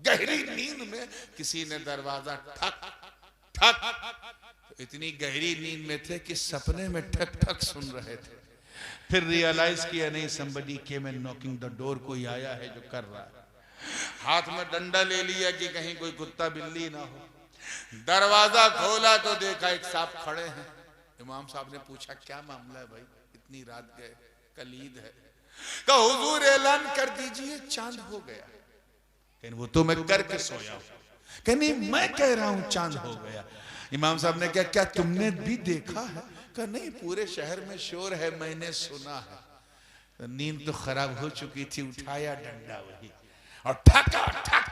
गहरी नींद में किसी ने दरवाजा ठक ठक, इतनी गहरी नींद में थे कि सपने में ठक ठक सुन रहे थे। फिर रियलाइज किया नहीं, somebody came and knocking the door, कोई आया है जो कर रहा है। हाथ में डंडा ले लिया कि कहीं कोई कुत्ता बिल्ली ना हो। दरवाजा खोला तो देखा एक साहब खड़े हैं। इमाम साहब ने पूछा क्या मामला है भाई, इतनी रात गए, कल ईद है। कहा हुजूर ऐलान कर दीजिए चांद हो गया। कहने वो तो मैं करके सोया हूं। कहने मैं कह रहा हूं चांद हो गया। इमाम साहब ने कहा क्या तुमने भी देखा है? कहा नहीं, पूरे शहर में शोर है, मैंने सुना है। तो नींद तो खराब हो चुकी थी, उठाया डंडा वही और ठका ठक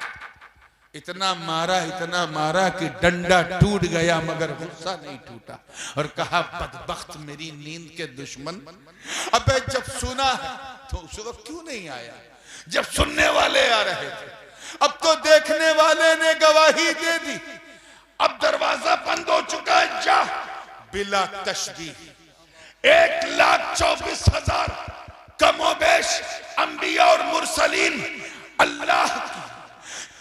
इतना मारा कि डंडा टूट गया मगर गुस्सा नहीं टूटा। और कहा बदबख्त मेरी नींद के दुश्मन, अबे जब सुना है तो उस वक्त क्यों नहीं आया जब सुनने वाले आ रहे थे? अब तो देखने वाले ने गवाही दे दी, अब दरवाजा बंद हो चुका है। जा बिला तशबीह 1,24,000 कमोबेश अंबिया और मुरसलीन अल्लाह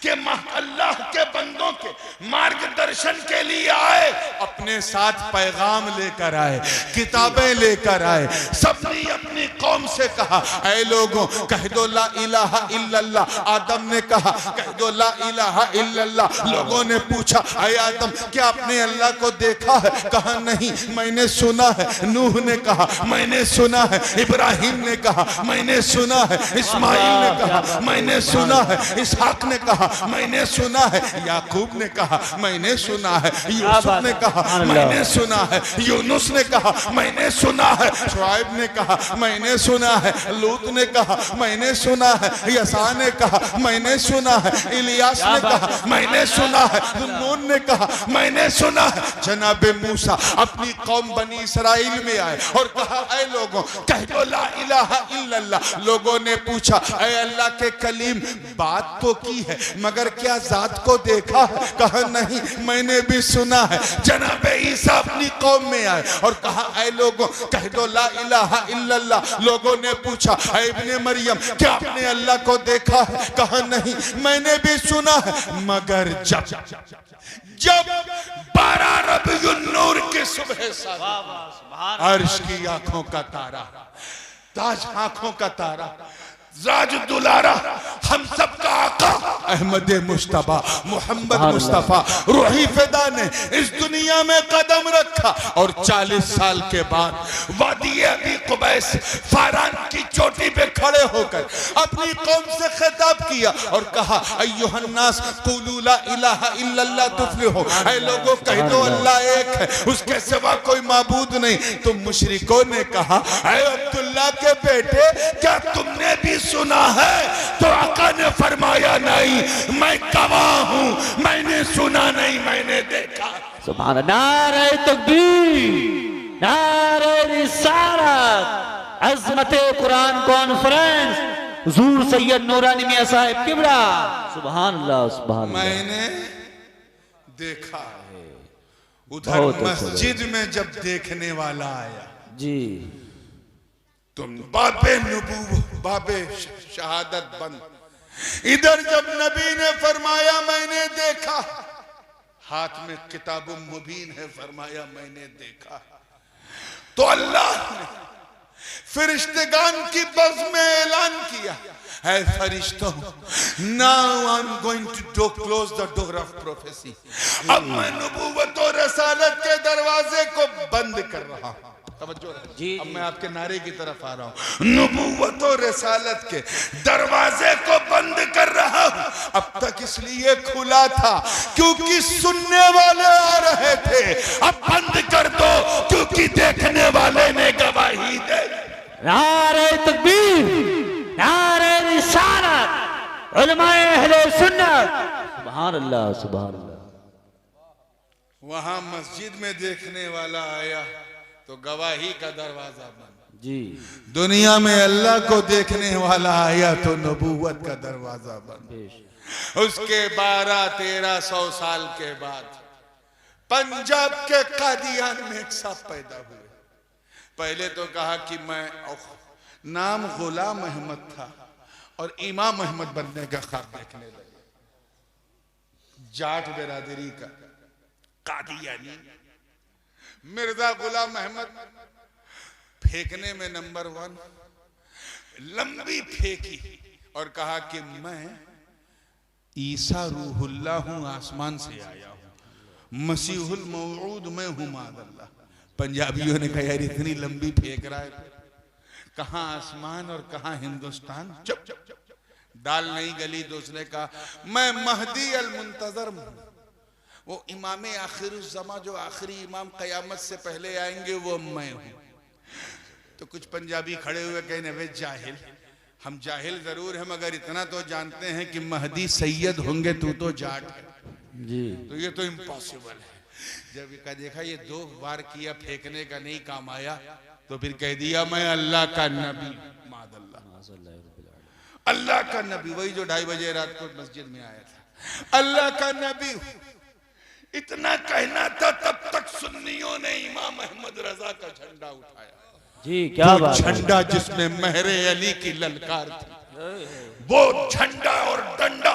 की कि अल्लाह के बंदों के मार्गदर्शन के लिए आए, अपने साथ पैगाम लेकर आए, किताबें लेकर आए। सबने अपनी कौम से कहा, ऐ लोगों कह दो ला इलाहा इल्लल्लाह। आदम ने कहा कह दो ला इलाहा इल्लल्लाह। लोगों ने पूछा, ऐ आदम क्या आपने अल्लाह को देखा है? कहा नहीं, मैंने सुना है। नूह ने कहा मैंने सुना है। इब्राहिम ने कहा मैंने सुना है। इस्माइल ने कहा मैंने सुना है। इसहाक ने कहा मैंने सुना है। याकूब ने कहा मैंने सुना है। यूसुफ ने कहा मैंने सुना है। यूनुस ने कहा मैंने सुना है। शुआइब ने कहा मैंने सुना है। लूत ने कहा मैंने सुना है। यसा ने कहा मैंने सुना है। इलियास ने कहा मैंने सुना है। नून ने कहा मैंने सुना है। जनाबे मूसा अपनी कौम बनी इसराइल में आए और कहा ऐ लोगों कह दो ला इलाहा इल्लल्लाह। लोगों ने पूछा ऐ अल्लाह के कलीम बात तो की है मगर क्या जात को देखा है? कहा नहीं, मैंने भी सुना है। जनाब ईसा अपनी कौम में आए और कहा ऐ लोगों कह दो ला इलाहा इल्लल्लाह। लोगों ने पूछा ऐ इब्ने मरियम क्या आपने अल्लाह को देखा है? कहा नहीं, मैंने भी सुना है। मगर जब 12 रबीउन नूर के सुबह अर्श की आंखों का तारा, ताज आंखों का तारा, राज दुलारा, हम सबका आका अहमद मुस्तफा मोहम्मद मुस्तफा रूही फिदा ने इस दुनिया में कदम रखा और 40 साल के बाद वादी अबी कुबैस फारान की चोटी पे खड़े होकर अपनी कौम से खिताब किया और कहा अय्युहन्नास कुलू ला इलाहा इल्लल्लाह तुफ्लिहू। ऐ लोगों कह दो अल्लाह एक है, उसके सिवा कोई माबूद नहीं। तो मुशरिकों ने कहा ऐ अब्दुल्ला के बेटे क्या तुमने भी सुना है? तो आका ने फरमाया नहीं, मैं गवाह हूं, मैंने सुना नहीं, मैंने देखा। सुभान अल्लाह। नारे तकबीर, नारे रिसालत, अज़मते कुरान कॉन्फ्रेंस, हुजूर सैयद नूरानी मियां साहिब किबला। सुभान अल्लाह, सुभान अल्लाह। मैंने देखा है उधर मस्जिद में जब देखने वाला आया जी, तुम बाबे शहादत बंद। इधर जब नबी ने फरमाया मैंने देखा, हाथ में किताबुल मुबीन है, फरमाया मैंने देखा। तो अल्लाह ने फरिश्तेगान की बज़ में ऐलान किया, है फरिश्तों, now I am going to close the door of prophecy. अब मैं नबूवत और रसालत के दरवाजे को बंद कर रहा हूं। जी, अब मैं आपके नारे की तरफ आ रहा हूं। नबूवत और रसालत के दरवाजे को बंद कर रहा हूं। अब तक इसलिए खुला था क्योंकि सुनने वाले आ रहे थे, अब बंद कर दो क्योंकि देखने वाले ने गवाही दे। नारे तकबीर, नारे रिसालत, उलमाए अहले सुन्नत। सुभान अल्लाह, सुभान अल्लाह। वहां मस्जिद में देखने वाला आया तो गवाही का दरवाजा बंद। जी, दुनिया में अल्लाह को देखने वाला आया तो नबूवत का दरवाजा बंद। उसके 1200-1300 साल के बाद पंजाब के कादियान में एक साहब पैदा हुए। पहले तो कहा कि मैं, नाम गुलाम अहमद था और इमाम अहमद बनने का ख्वाब देखने लगे। जाट बिरादरी का कादियानी मिर्जा गुलाम अहमद फेंकने में नंबर 1, लंबी फेंकी और कहा कि मैं ईसा रूहुल्लाह हूं, आसमान से आया हूं, मसीहुल मौऊद मैं हूं मादल्लाह। पंजाबियों ने कहा यार इतनी लंबी फेंक रहा है, कहां आसमान और कहां हिंदुस्तान। चुप चुप चुप, दाल नहीं गली। तो उसने कहा मैं महदी अल मुंतजर हूं, वो इमाम आखिरुज़्ज़मा जो आखिरी इमाम क़यामत से पहले आएंगे वो मैं हूं। तो कुछ पंजाबी खड़े हुए कहने वे जाहिल, हम जाहिल जरूर हैं मगर इतना तो जानते हैं कि महदी सैयद होंगे, तू तो जाट है जी, तो ये तो इम्पॉसिबल है। जब का देखा ये 2 बार किया, फेंकने का नहीं काम आया, तो फिर कह दिया मैं अल्लाह का नबी, अल्लाह का नबी। वही जो 2:30 बजे रात को मस्जिद में आया था, अल्लाह का नबी। इतना कहना था तब तक सुन्नियों ने इमाम अहमद रजा का झंडा उठाया। जी, क्या बात, झंडा जिसमें महरे अली की ललकार थी, वो झंडा और डंडा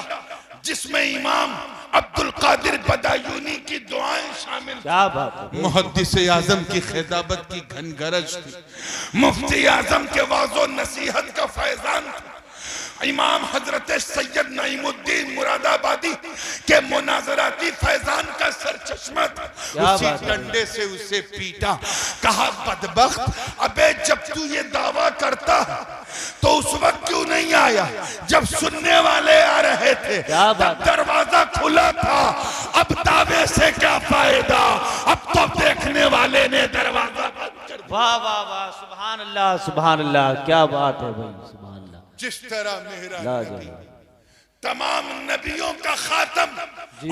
जिसमें इमाम अब्दुल कादिर बदायूनी की दुआएं शामिल, क्या बात है, मुहद्दिस आजम की खिताबत की घनगरज थी, मुफ्ती आजम के वाज़ो नसीहत का फैजान था, इमाम हजरत सैयद नईमुद्दीन मुरादाबादी के मुनाजराती फैजान का सरचश्मा था। उसी डंडे से उसे पीटा, कहा बदबख्त, अबे जब तू ये दावा करता तो उस वक्त क्यों नहीं आया जब सुनने वाले आ रहे थे, तब दरवाजा खुला था, अब दावे से क्या फायदा, अब तो देखने वाले ने दरवाजा बंद कर दिया। वाह वाह वाह, सुभान अल्लाह सुभान अल्लाह, क्या बात है भाई, सुभान अल्लाह। जिस तरह मेरा नबी तमाम नबियों का खातम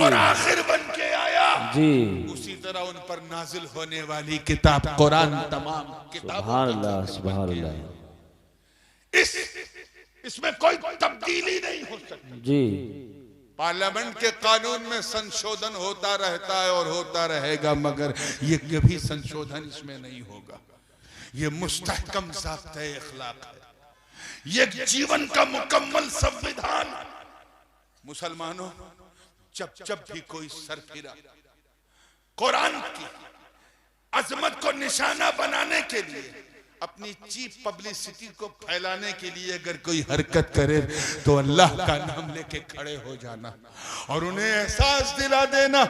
और आखिर बन के आया जी, उसी तरह उन पर नाजिल होने वाली किताब कुरान तमाम किताबों सुभान अल्लाह, इसमें कोई तब्दीली नहीं हो सकती जी। पार्लियामेंट के कानून में संशोधन होता रहता है और होता रहेगा, मगर ये कभी संशोधन इसमें नहीं होगा। ये मुस्तहकम ज़ाब्ते इखलाक है, ये जीवन का मुकम्मल संविधान। मुसलमानों, जब जब भी कोई सर फिरा कुरान की अजमत को निशाना बनाने के लिए, अपनी चीप पब्लिसिटी को फैलाने के लिए अगर कोई हरकत करे तो अल्लाह का नाम लेके खड़े हो जाना और उन्हें एहसास दिला देना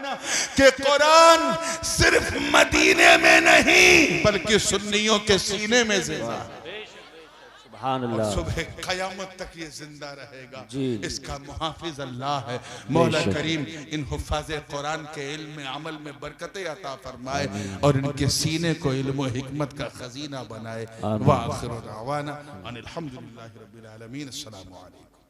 कि कुरान सिर्फ मदीने में नहीं बल्कि सुन्नियों के सीने में जिंदा है। और सुबह क़यामत तक ये जिंदा रहेगा। इसका मुहाफिज अल्लाह है। मौला करीम इन हुफ़ाज़े कुरान के इल्म में अमल में बरकतें अता फरमाए और इनके सीने को इल्म व हिकमत का खजीना बनाए। व आखिरु दावाना अनिल हम्दुलिल्लाहि रब्बिल आलमीन। अस्सलामु अलैकुम।